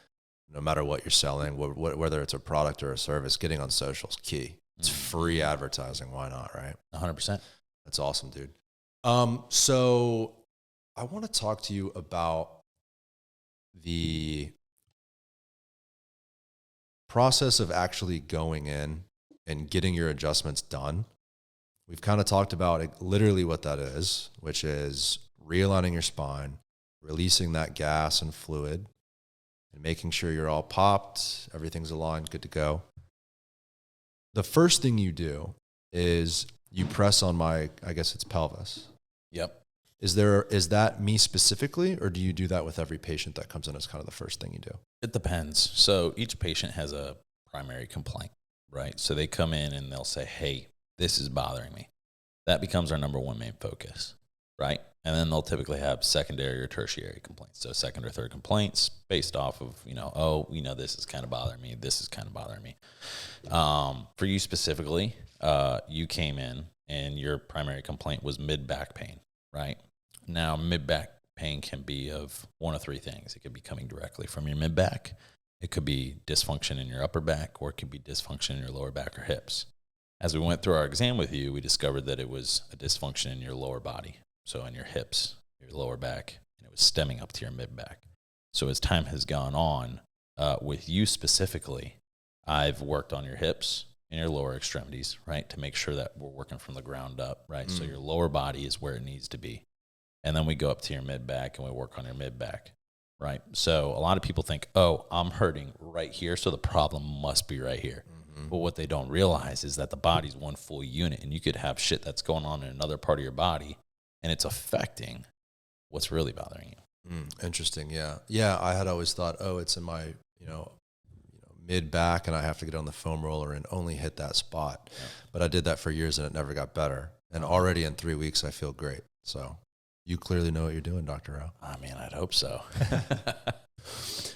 no matter what you're selling, whether it's a product or a service, getting on social is key. It's free advertising. Why not, right? 100%. That's awesome, dude. So I want to talk to you about the process of actually going in and getting your adjustments done. We've kind of talked about literally what that is, which is realigning your spine, releasing that gas and fluid, and making sure you're all popped, everything's aligned, good to go. The first thing you do is you press on I guess it's pelvis. Yep. Is that me specifically, or do you do that with every patient that comes in as kind of the first thing you do? It depends. So each patient has a primary complaint, right? So they come in and they'll say, hey, this is bothering me. That becomes our number one main focus, right? And then they'll typically have secondary or tertiary complaints. So second or third complaints based off of, this is kind of bothering me. This is kind of bothering me. For you specifically, you came in and your primary complaint was mid-back pain, right? Now, mid-back pain can be of one of three things. It could be coming directly from your mid-back. It could be dysfunction in your upper back, or it could be dysfunction in your lower back or hips. As we went through our exam with you, we discovered that it was a dysfunction in your lower body. So in your hips, your lower back, and it was stemming up to your mid-back. So as time has gone on, with you specifically, I've worked on your hips and your lower extremities, right, to make sure that we're working from the ground up, right? So your lower body is where it needs to be. And then we go up to your mid-back and we work on your mid-back, right? So a lot of people think, oh, I'm hurting right here, so the problem must be right here. Mm-hmm. But what they don't realize is that the body's one full unit, and you could have shit that's going on in another part of your body, and it's affecting what's really bothering you. Interesting, yeah. Yeah, I had always thought, it's in my, mid-back, and I have to get on the foam roller and only hit that spot. Yeah. But I did that for years, and it never got better. And already in 3 weeks, I feel great. So you clearly know what you're doing, Dr. Rao. I mean, I'd hope so.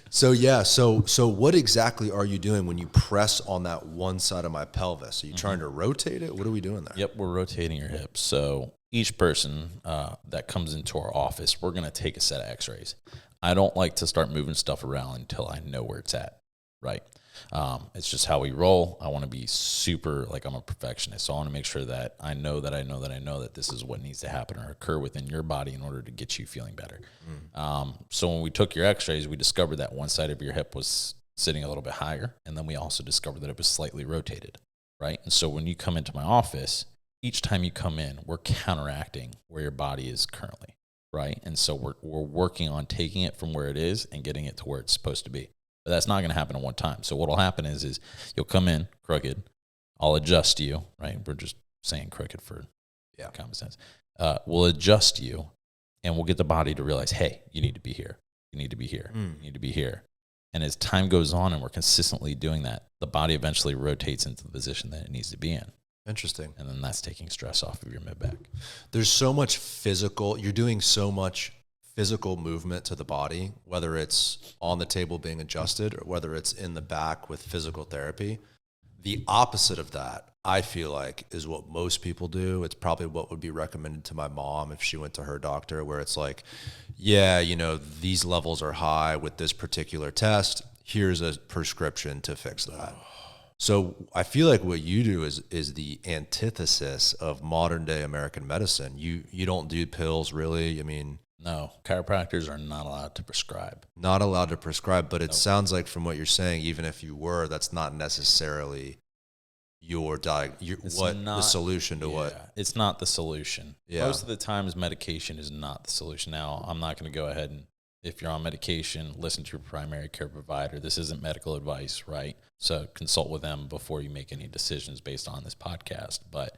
So what exactly are you doing when you press on that one side of my pelvis? Are you trying to rotate it? What are we doing there? Yep, we're rotating your hips. So each person that comes into our office, we're going to take a set of x-rays. I don't like to start moving stuff around until I know where it's at, right? It's just how we roll. I want to be super, I'm a perfectionist. So I want to make sure that I know that this is what needs to happen or occur within your body in order to get you feeling better. So when we took your x-rays, we discovered that one side of your hip was sitting a little bit higher. And then we also discovered that it was slightly rotated, right? And so when you come into my office, each time you come in, we're counteracting where your body is currently, right? And so we're working on taking it from where it is and getting it to where it's supposed to be. But that's not going to happen at one time. So what will happen is you'll come in crooked. I'll adjust you, right? We're just saying crooked for Yeah. Common sense. Will adjust you, and we'll get the body to realize, hey, you need to be here. You need to be here. You need to be here. And as time goes on and we're consistently doing that, the body eventually rotates into the position that it needs to be in. Interesting. And then that's taking stress off of your mid-back. There's so much you're doing so much physical movement to the body, whether it's on the table being adjusted or whether it's in the back with physical therapy. The opposite of that, I feel like, is what most people do. It's probably what would be recommended to my mom if she went to her doctor, where it's like, yeah, these levels are high with this particular test. Here's a prescription to fix that. So I feel like what you do is the antithesis of modern day American medicine. You don't do pills, really. I mean, no, chiropractors are not allowed to prescribe. Not allowed to prescribe, but it sounds like from what you're saying, even if you were, that's not necessarily the solution to what? It's not the solution. Yeah. Most of the times medication is not the solution. Now, I'm not going to go ahead and, if you're on medication, listen to your primary care provider. This isn't medical advice, right? So consult with them before you make any decisions based on this podcast. But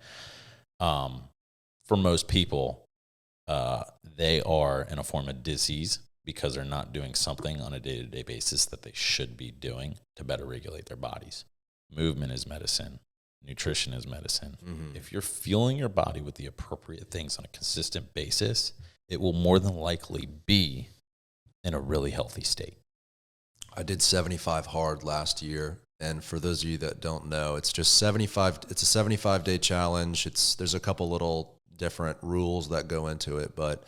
for most people, they are in a form of disease because they're not doing something on a day-to-day basis that they should be doing to better regulate their bodies. Movement is medicine. Nutrition is medicine. Mm-hmm. If you're fueling your body with the appropriate things on a consistent basis, it will more than likely be in a really healthy state. I did 75 hard last year. And for those of you that don't know, it's just 75. It's a 75-day challenge. There's a couple little different rules that go into it, but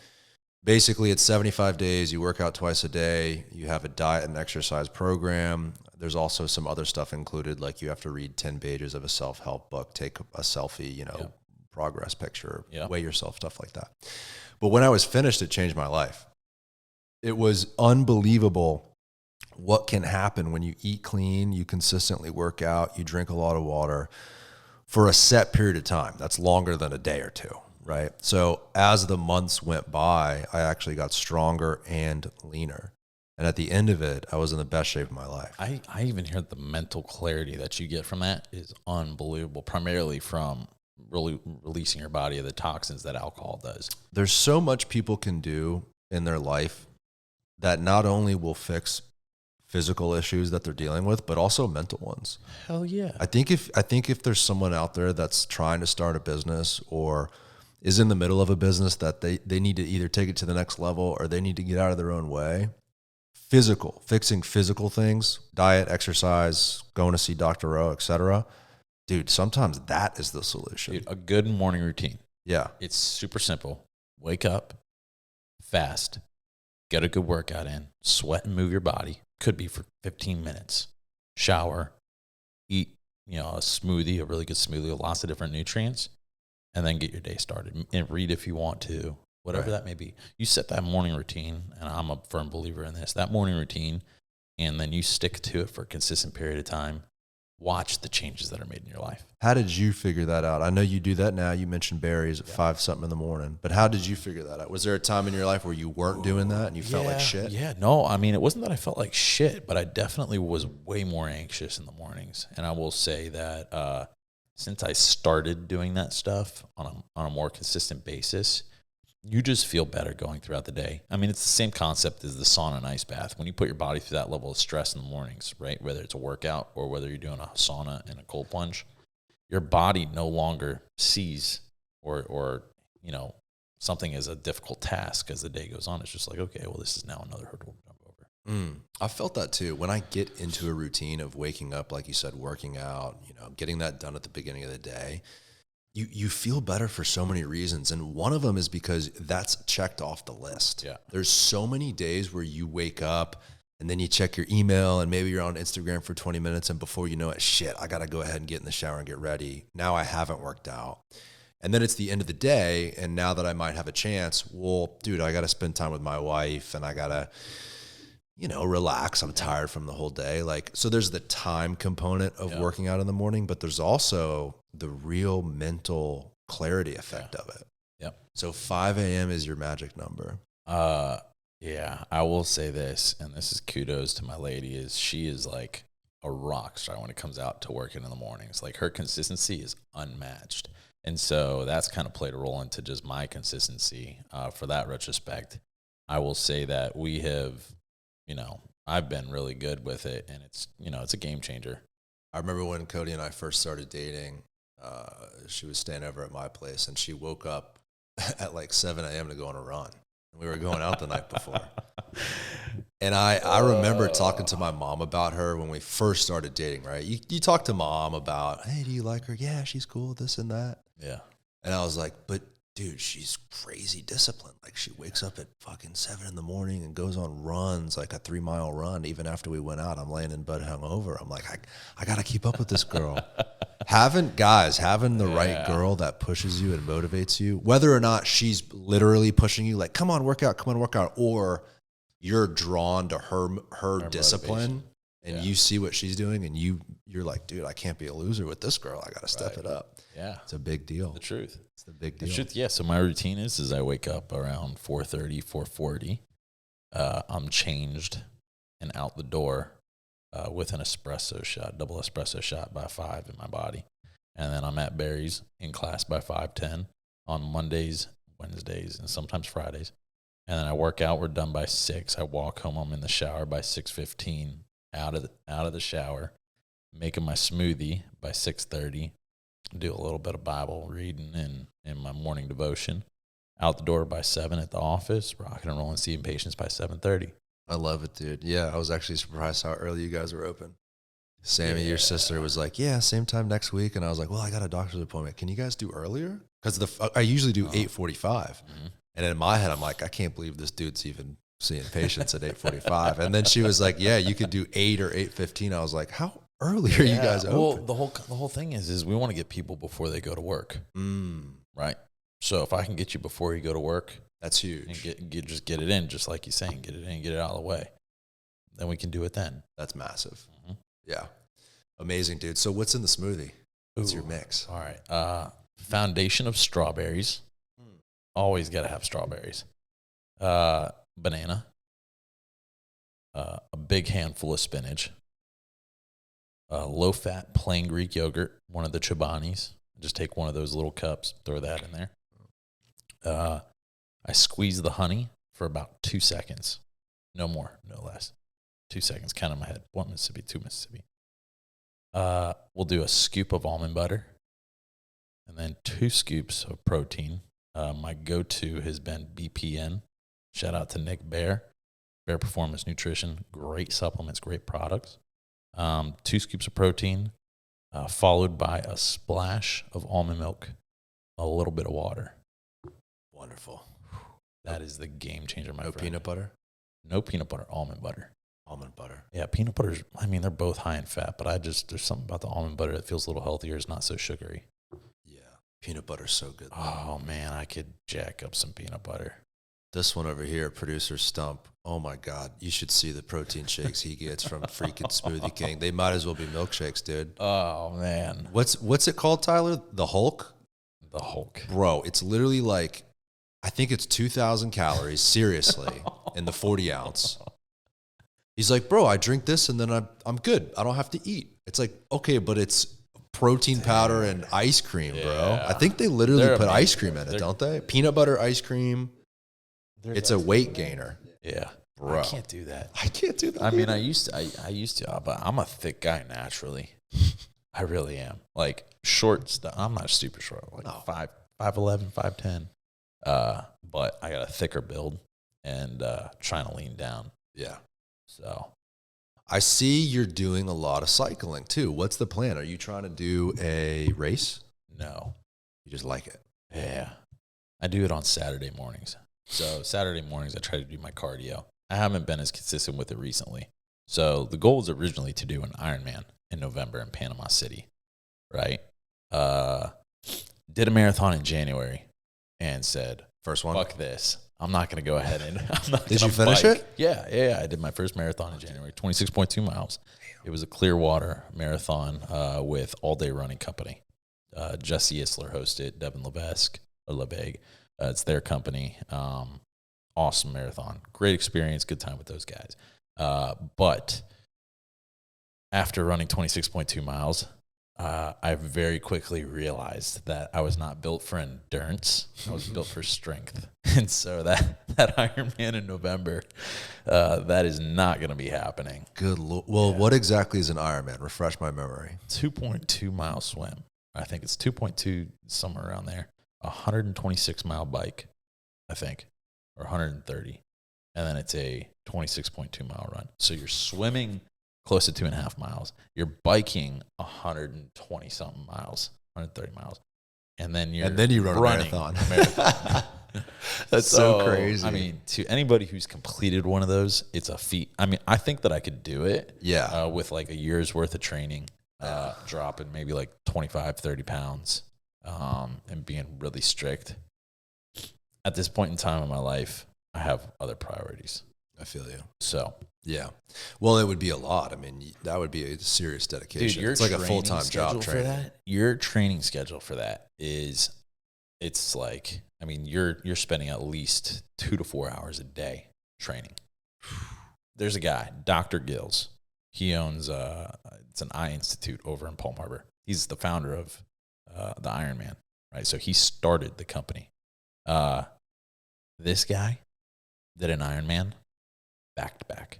basically it's 75 days. You work out twice a day. You have a diet and exercise program. There's also some other stuff included, like you have to read 10 pages of a self-help book, take a selfie, progress picture, weigh yourself, stuff like that. But when I was finished, it changed my life. It was unbelievable what can happen when you eat clean, you consistently work out, you drink a lot of water for a set period of time. That's longer than a day or two, right? So as the months went by, I actually got stronger and leaner. And at the end of it, I was in the best shape of my life. I even heard the mental clarity that you get from that is unbelievable, primarily from really releasing your body of the toxins that alcohol does. There's so much people can do in their life that not only will fix physical issues that they're dealing with, but also mental ones. Hell yeah. I think if there's someone out there that's trying to start a business or is in the middle of a business that they need to either take it to the next level or they need to get out of their own way, fixing physical things, diet, exercise, going to see Dr. O, etc. Dude, sometimes that is the solution. Dude, a good morning routine. Yeah. It's super simple. Wake up, fast, get a good workout in, sweat and move your body. Could be for 15 minutes. Shower, eat, a smoothie, a really good smoothie with lots of different nutrients, and then get your day started. And read if you want to, whatever that may be. You set that morning routine, and I'm a firm believer in this, that morning routine, and then you stick to it for a consistent period of time. Watch the changes that are made in your life. How did you figure that out? I know you do that now. You mentioned berries at 5 something in the morning, but how did you figure that out? Was there a time in your life where you weren't doing that and you felt like shit? Yeah, no, I mean, it wasn't that I felt like shit, but I definitely was way more anxious in the mornings. And I will say that since I started doing that stuff on a more consistent basis, you just feel better going throughout the day. I mean, it's the same concept as the sauna and ice bath. When you put your body through that level of stress in the mornings, right, whether it's a workout or whether you're doing a sauna and a cold plunge, your body no longer sees or something as a difficult task as the day goes on. It's just like, okay, well, this is now another hurdle to jump over. I felt that too. When I get into a routine of waking up, like you said, working out, getting that done at the beginning of the day, you feel better for so many reasons. And one of them is because that's checked off the list. Yeah. There's so many days where you wake up and then you check your email and maybe you're on Instagram for 20 minutes and before you know it, shit, I got to go ahead and get in the shower and get ready. Now I haven't worked out. And then it's the end of the day. And now that I might have a chance, well, dude, I got to spend time with my wife and I got to, relax. I'm tired from the whole day. So there's the time component of working out in the morning, but there's also the real mental clarity effect of it. Yep. So 5 a.m. is your magic number. Yeah, I will say this, and this is kudos to my lady, she is like a rock star when it comes out to working in the mornings. Like her consistency is unmatched. And so that's kind of played a role into just my consistency for that retrospect. I will say that we have, I've been really good with it, and it's a game changer. I remember when Cody and I first started dating, she was staying over at my place, and she woke up at like 7 a.m. to go on a run. We were going out the night before. And I remember talking to my mom about her when we first started dating, right? You talk to mom about, hey, do you like her? Yeah, she's cool, this and that. Yeah. And I was like, but dude, she's crazy disciplined. Like, she wakes up at fucking 7 in the morning and goes on runs, like a 3-mile run. Even after we went out, I'm laying in bed hungover. I'm like, I got to keep up with this girl. Having the right girl that pushes you and motivates you, whether or not she's literally pushing you, like, come on, work out, or you're drawn to her discipline, and you see what she's doing, and you're like, dude, I can't be a loser with this girl. I got to step it up. Yeah. It's a big deal. The truth. It's the big deal. The truth, yeah. So my routine is I wake up around 4:30, 4:40. I'm changed and out the door with an espresso shot, double espresso shot by 5 in my body. And then I'm at Barry's in class by 5:10 on Mondays, Wednesdays, and sometimes Fridays. And then I work out. We're done by 6. I walk home. I'm in the shower by 6:15. Out of the shower, making my smoothie by 6:30. Do a little bit of Bible reading and my morning devotion. Out the door by 7 at the office. Rocking and rolling, seeing patients by 7:30. I love it, dude. Yeah, I was actually surprised how early you guys were open. Sammy, your sister, was like, yeah, same time next week. And I was like, well, I got a doctor's appointment. Can you guys do earlier? Because I usually do 8:45. Mm-hmm. And in my head, I'm like, I can't believe this dude's even seeing patients at 8:45. And then she was like, yeah, you could do 8 or 8:15. I was like, how early are you guys open? Well, the whole thing is we want to get people before they go to work. Right? So if I can get you before you go to work, that's huge. And just get it in, just like you're saying, get it in, get it out of the way. Then we can do it then. That's massive. Mm-hmm. Yeah. Amazing, dude. So what's in the smoothie? What's your mix? All right. Foundation of strawberries. Always got to have strawberries. Banana. A big handful of spinach. Low-fat plain Greek yogurt, one of the Chobanis. Just take one of those little cups, throw that in there. I squeeze the honey for about 2 seconds. No more, no less. 2 seconds, count in my head. 1 Mississippi, 2 Mississippi. We'll do a scoop of almond butter and then 2 scoops of protein. My go-to has been BPN. Shout out to Nick Bear Performance Nutrition. Great supplements, great products. 2 scoops of protein, followed by a splash of almond milk, a little bit of water. Wonderful. That is the game changer, my friend. No peanut butter? No peanut butter, almond butter. Almond butter. Yeah, peanut butter's, they're both high in fat, but there's something about the almond butter that feels a little healthier. It's not so sugary. Yeah, peanut butter's so good. Oh, man, I could jack up some peanut butter. This one over here, producer Stump. Oh my God, you should see the protein shakes he gets from freaking Smoothie King. They might as well be milkshakes, dude. Oh man, what's it called, Tyler? The Hulk? The Hulk, bro. It's literally like, I think it's 2,000 calories, seriously, in the 40 ounce. He's like, bro, I drink this and then I'm good. I don't have to eat. It's like, okay, but it's protein powder and ice cream, bro. I think they literally put ice cream in it, don't they? Peanut butter ice cream. It's a weight gainer. Yeah, bro. I can't do that. I can't do that. I mean, I used to, but I'm a thick guy naturally. I really am. Like short stuff. I'm not super short. Like 5'11", 5'10". But I got a thicker build and trying to lean down. Yeah. So I see you're doing a lot of cycling too. What's the plan? Are you trying to do a race? No. You just like it? Yeah. I do it on Saturday mornings. So Saturday mornings, I try to do my cardio. I haven't been as consistent with it recently. So the goal was originally to do an Ironman in November in Panama City, right? Did a marathon in January and said, first one, fuck this. I'm not going to go ahead and Did you finish it? Yeah. I did my first marathon in January, 26.2 miles. It was a Clearwater marathon with All Day Running Company. Jesse Isler hosted, Devin Levesque. It's their company. Awesome marathon. Great experience. Good time with those guys. But after running 26.2 miles, I very quickly realized that I was not built for endurance. I was built for strength. And so that Ironman in November, that is not going to be happening. Good Lord. Well, what exactly is an Ironman? Refresh my memory. 2.2 mile swim. I think it's 2.2, somewhere around there. 126 mile bike, I think, or 130. And then it's a 26.2 mile run. So you're swimming close to 2.5 miles. You're biking 120 something miles, 130 miles. And then you run running a marathon. That's so crazy. I mean, to anybody who's completed one of those, it's a feat. I mean, I think that I could do it. Yeah. With like a year's worth of training, dropping maybe like 25, 30 pounds, and being really strict. At this point in time in my life, I have other priorities. I feel you. So, yeah. Well, it would be a lot. I mean, that would be a serious dedication. Dude, it's like a full-time job training. For that, your training schedule for that it's like, I mean, you're spending at least 2 to 4 hours a day training. There's a guy, Dr. Gills. He owns it's an eye institute over in Palm Harbor. He's the founder of the Ironman, right? So he started the company. This guy did an Ironman back to back.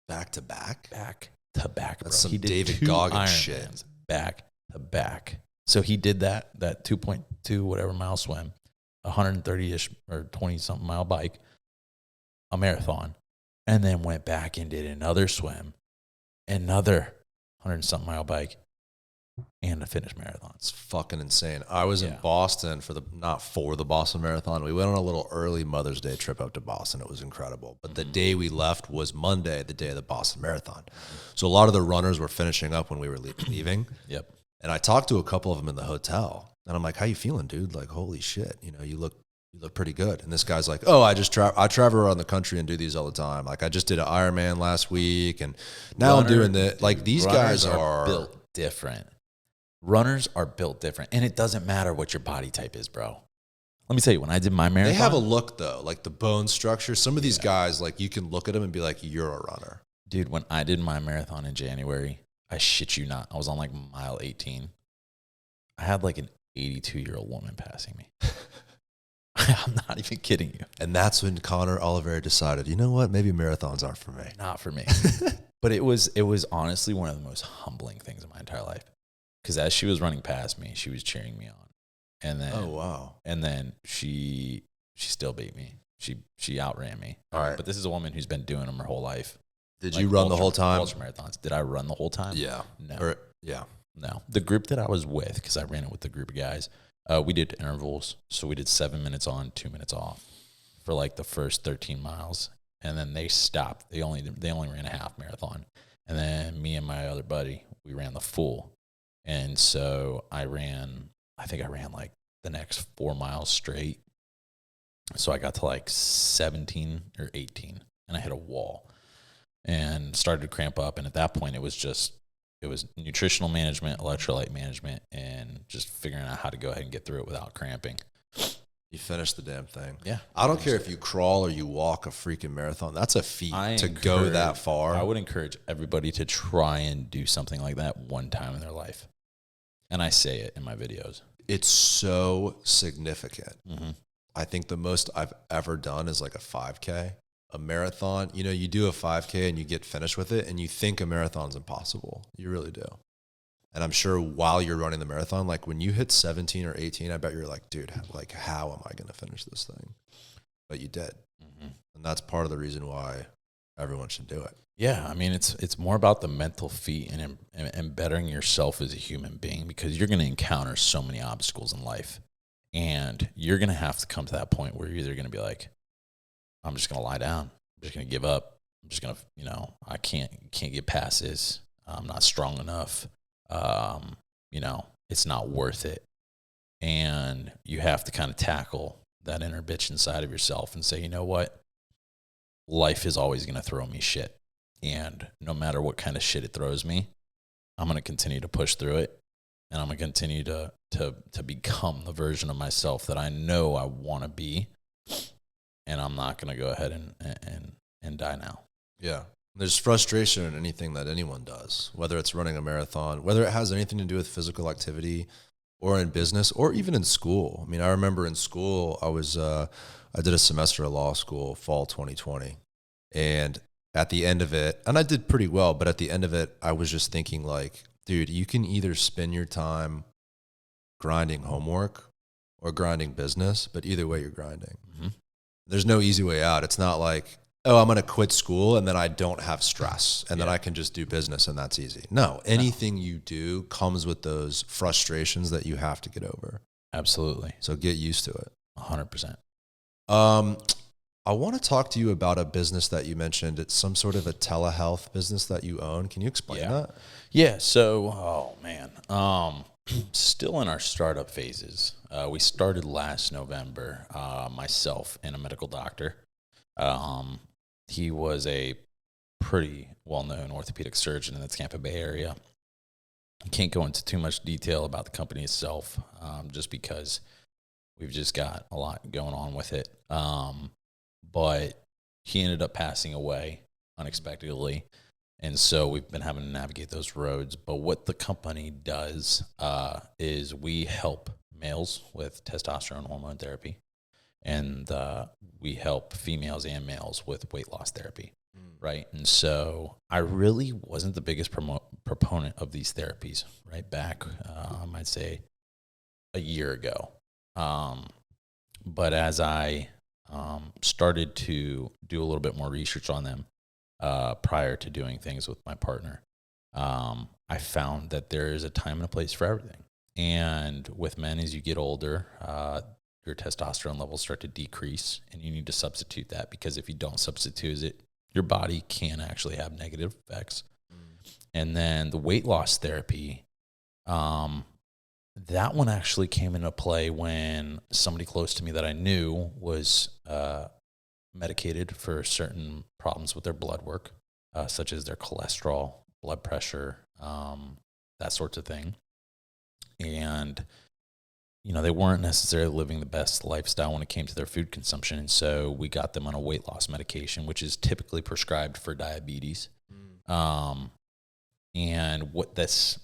Back to back? Back to back, bro. That's some He did David 2 Goggins Ironmans shit. Back to back. So he did that 2.2 whatever mile swim, 130-ish or 20-something mile bike, a marathon, and then went back and did another swim, another 100-something mile bike, and a finish marathon. It's fucking insane. I was in Boston not for the Boston Marathon. We went on a little early Mother's Day trip up to Boston. It was incredible. But the day we left was Monday, the day of the Boston Marathon. So a lot of the runners were finishing up when we were leaving. Yep. And I talked to a couple of them in the hotel. And I'm like, how you feeling, dude? Like, holy shit. You know, you look pretty good. And this guy's like, oh, I travel around the country and do these all the time. Like, I just did an Ironman last week. And now I'm doing this. Like, these guys are built different. Runners are built different, and it doesn't matter what your body type is, bro. Let me tell you, when I did my marathon, they have a look though, like the bone structure. Some of these guys, like you can look at them and be like, "You're a runner." Dude, when I did my marathon in January, I shit you not, I was on like mile 18. I had like an 82-year-old woman passing me. I'm not even kidding you. And that's when Connor Oliveri decided, you know what? Maybe marathons aren't for me. Not for me. But it was honestly one of the most humbling things in my entire life. Because as she was running past me, she was cheering me on, and then and then she still beat me. She outran me. All right, but this is a woman who's been doing them her whole life. Did you run the whole time? Ultra marathons. Did I run the whole time? Yeah. No. Yeah. No. The group that I was with, because I ran it with a group of guys, we did intervals. So we did 7 minutes on, 2 minutes off for like the first 13 miles, and then they stopped. They only ran a half marathon, and then me and my other buddy, we ran the full. And so I think I ran like the next 4 miles straight. So I got to like 17 or 18 and I hit a wall and started to cramp up. And at that point it was nutritional management, electrolyte management, and just figuring out how to go ahead and get through it without cramping. You finished the damn thing. Yeah. I don't care if you crawl or you walk a freaking marathon. That's a feat to go that far. I would encourage everybody to try and do something like that one time in their life. And I say it in my videos. It's so significant. Mm-hmm. I think the most I've ever done is like a 5K, a marathon. You know, you do a 5K and you get finished with it and you think a marathon's impossible. You really do. And I'm sure while you're running the marathon, like when you hit 17 or 18, I bet you're like, dude, like how am I going to finish this thing? But you did. Mm-hmm. And that's part of the reason why everyone should do it. Yeah, I mean, it's more about the mental feat and bettering yourself as a human being, because you're going to encounter so many obstacles in life. And you're going to have to come to that point where you're either going to be like, I'm just going to lie down. I'm just going to give up. I'm just going to, I can't get past this. I'm not strong enough. It's not worth it. And you have to kind of tackle that inner bitch inside of yourself and say, you know what? Life is always going to throw me shit. And no matter what kind of shit it throws me, I'm going to continue to push through it. And I'm going to continue to become the version of myself that I know I want to be. And I'm not going to go ahead and die now. Yeah. There's frustration in anything that anyone does, whether it's running a marathon, whether it has anything to do with physical activity or in business or even in school. I mean, I remember in school, I did a semester of law school, fall 2020. And at the end of it, and I did pretty well, but at the end of it, I was just thinking like, dude, you can either spend your time grinding homework or grinding business, but either way you're grinding. Mm-hmm. There's no easy way out. It's not like, oh, I'm going to quit school and then I don't have stress and then I can just do business and that's easy. No, anything you do comes with those frustrations that you have to get over. Absolutely. So get used to it. 100%. I want to talk to you about a business that you mentioned. It's some sort of a telehealth business that you own. Can you explain that? Yeah. So, oh man, still in our startup phases. We started last November, myself and a medical doctor. He was a pretty well-known orthopedic surgeon in the Tampa Bay Area. I can't go into too much detail about the company itself, just because we've just got a lot going on with it. But he ended up passing away unexpectedly. And so we've been having to navigate those roads. But what the company does is we help males with testosterone hormone therapy. And we help females and males with weight loss therapy, right? And so I really wasn't the biggest proponent of these therapies, right? Back, I'd say, a year ago. But as I started to do a little bit more research on them prior to doing things with my partner, I found that there is a time and a place for everything. And with men, as you get older, your testosterone levels start to decrease, and you need to substitute that, because if you don't substitute it, your body can actually have negative effects. And then the weight loss therapy, that one actually came into play when somebody close to me that I knew was medicated for certain problems with their blood work, such as their cholesterol, blood pressure, that sort of thing. And they weren't necessarily living the best lifestyle when it came to their food consumption. And so we got them on a weight loss medication, which is typically prescribed for diabetes. And what this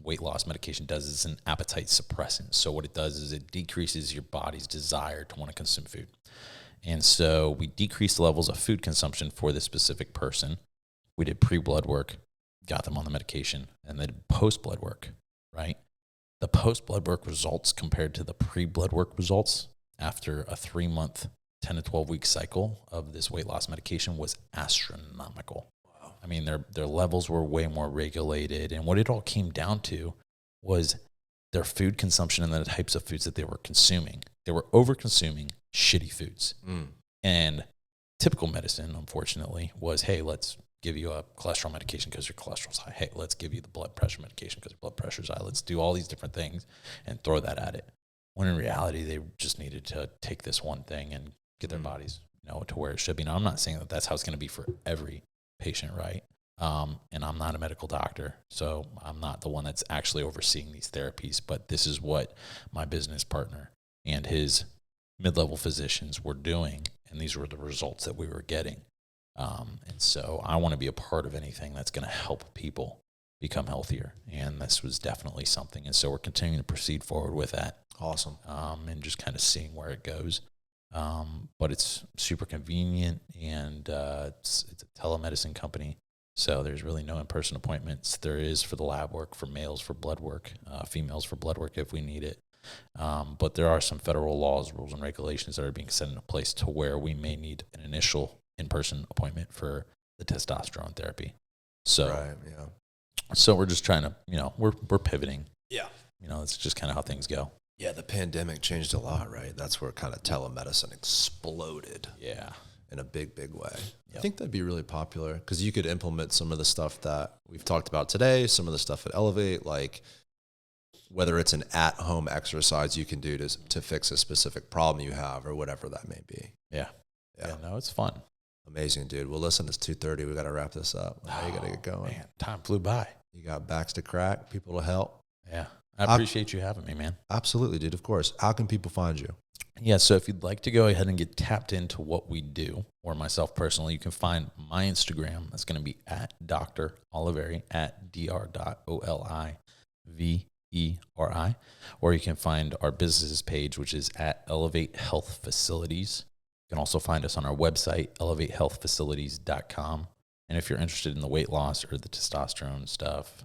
weight loss medication does is an appetite suppressant. So what it does is it decreases your body's desire to want to consume food. And so we decreased the levels of food consumption for this specific person. We did pre-blood work, got them on the medication, and then post-blood work, right? The post-blood work results compared to the pre-blood work results after a 3-month, 10 to 12-week cycle of this weight loss medication was astronomical. Wow. I mean, their levels were way more regulated. And what it all came down to was their food consumption and the types of foods that they were consuming. They were over-consuming shitty foods. And typical medicine, unfortunately, was, hey, let's give you a cholesterol medication because your cholesterol's high. Hey, let's give you the blood pressure medication because your blood pressure's high. Let's do all these different things and throw that at it. When in reality, they just needed to take this one thing and get their bodies, to where it should be. Now, I'm not saying that that's how it's going to be for every patient, right? And I'm not a medical doctor, so I'm not the one that's actually overseeing these therapies. But this is what my business partner and his mid-level physicians were doing, and these were the results that we were getting. And so I want to be a part of anything that's going to help people become healthier. And this was definitely something. And so we're continuing to proceed forward with that. Awesome. And just kind of seeing where it goes. But it's super convenient, and it's a telemedicine company. So there's really no in-person appointments. There is for the lab work, for males for blood work, females for blood work if we need it. But there are some federal laws, rules, and regulations that are being set into place to where we may need an initial in-person appointment for the testosterone therapy. So, right, yeah. So we're just trying to, we're pivoting. Yeah. It's just kind of how things go. Yeah, the pandemic changed a lot, right? That's where kind of telemedicine exploded. Yeah. In a big, big way. Yep. I think that'd be really popular because you could implement some of the stuff that we've talked about today, some of the stuff at Elevate, like whether it's an at-home exercise you can do to fix a specific problem you have or whatever that may be. Yeah. No, it's fun. Amazing, dude. Well, listen, it's 2:30. We got to wrap this up. Now you got to get going. Man, time flew by. You got backs to crack, people to help. Yeah. I appreciate you having me, man. Absolutely, dude. Of course. How can people find you? Yeah, so if you'd like to go ahead and get tapped into what we do, or myself personally, you can find my Instagram. That's going to be at Dr. Oliveri, at dr.oliveri. Or you can find our business page, which is at Elevate Health Facilities. You can also find us on our website, elevatehealthfacilities.com. And if you're interested in the weight loss or the testosterone stuff,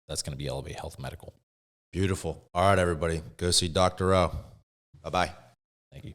that's going to be Elevate Health Medical. Beautiful. All right, everybody, go see Dr. O. Bye-bye. Thank you.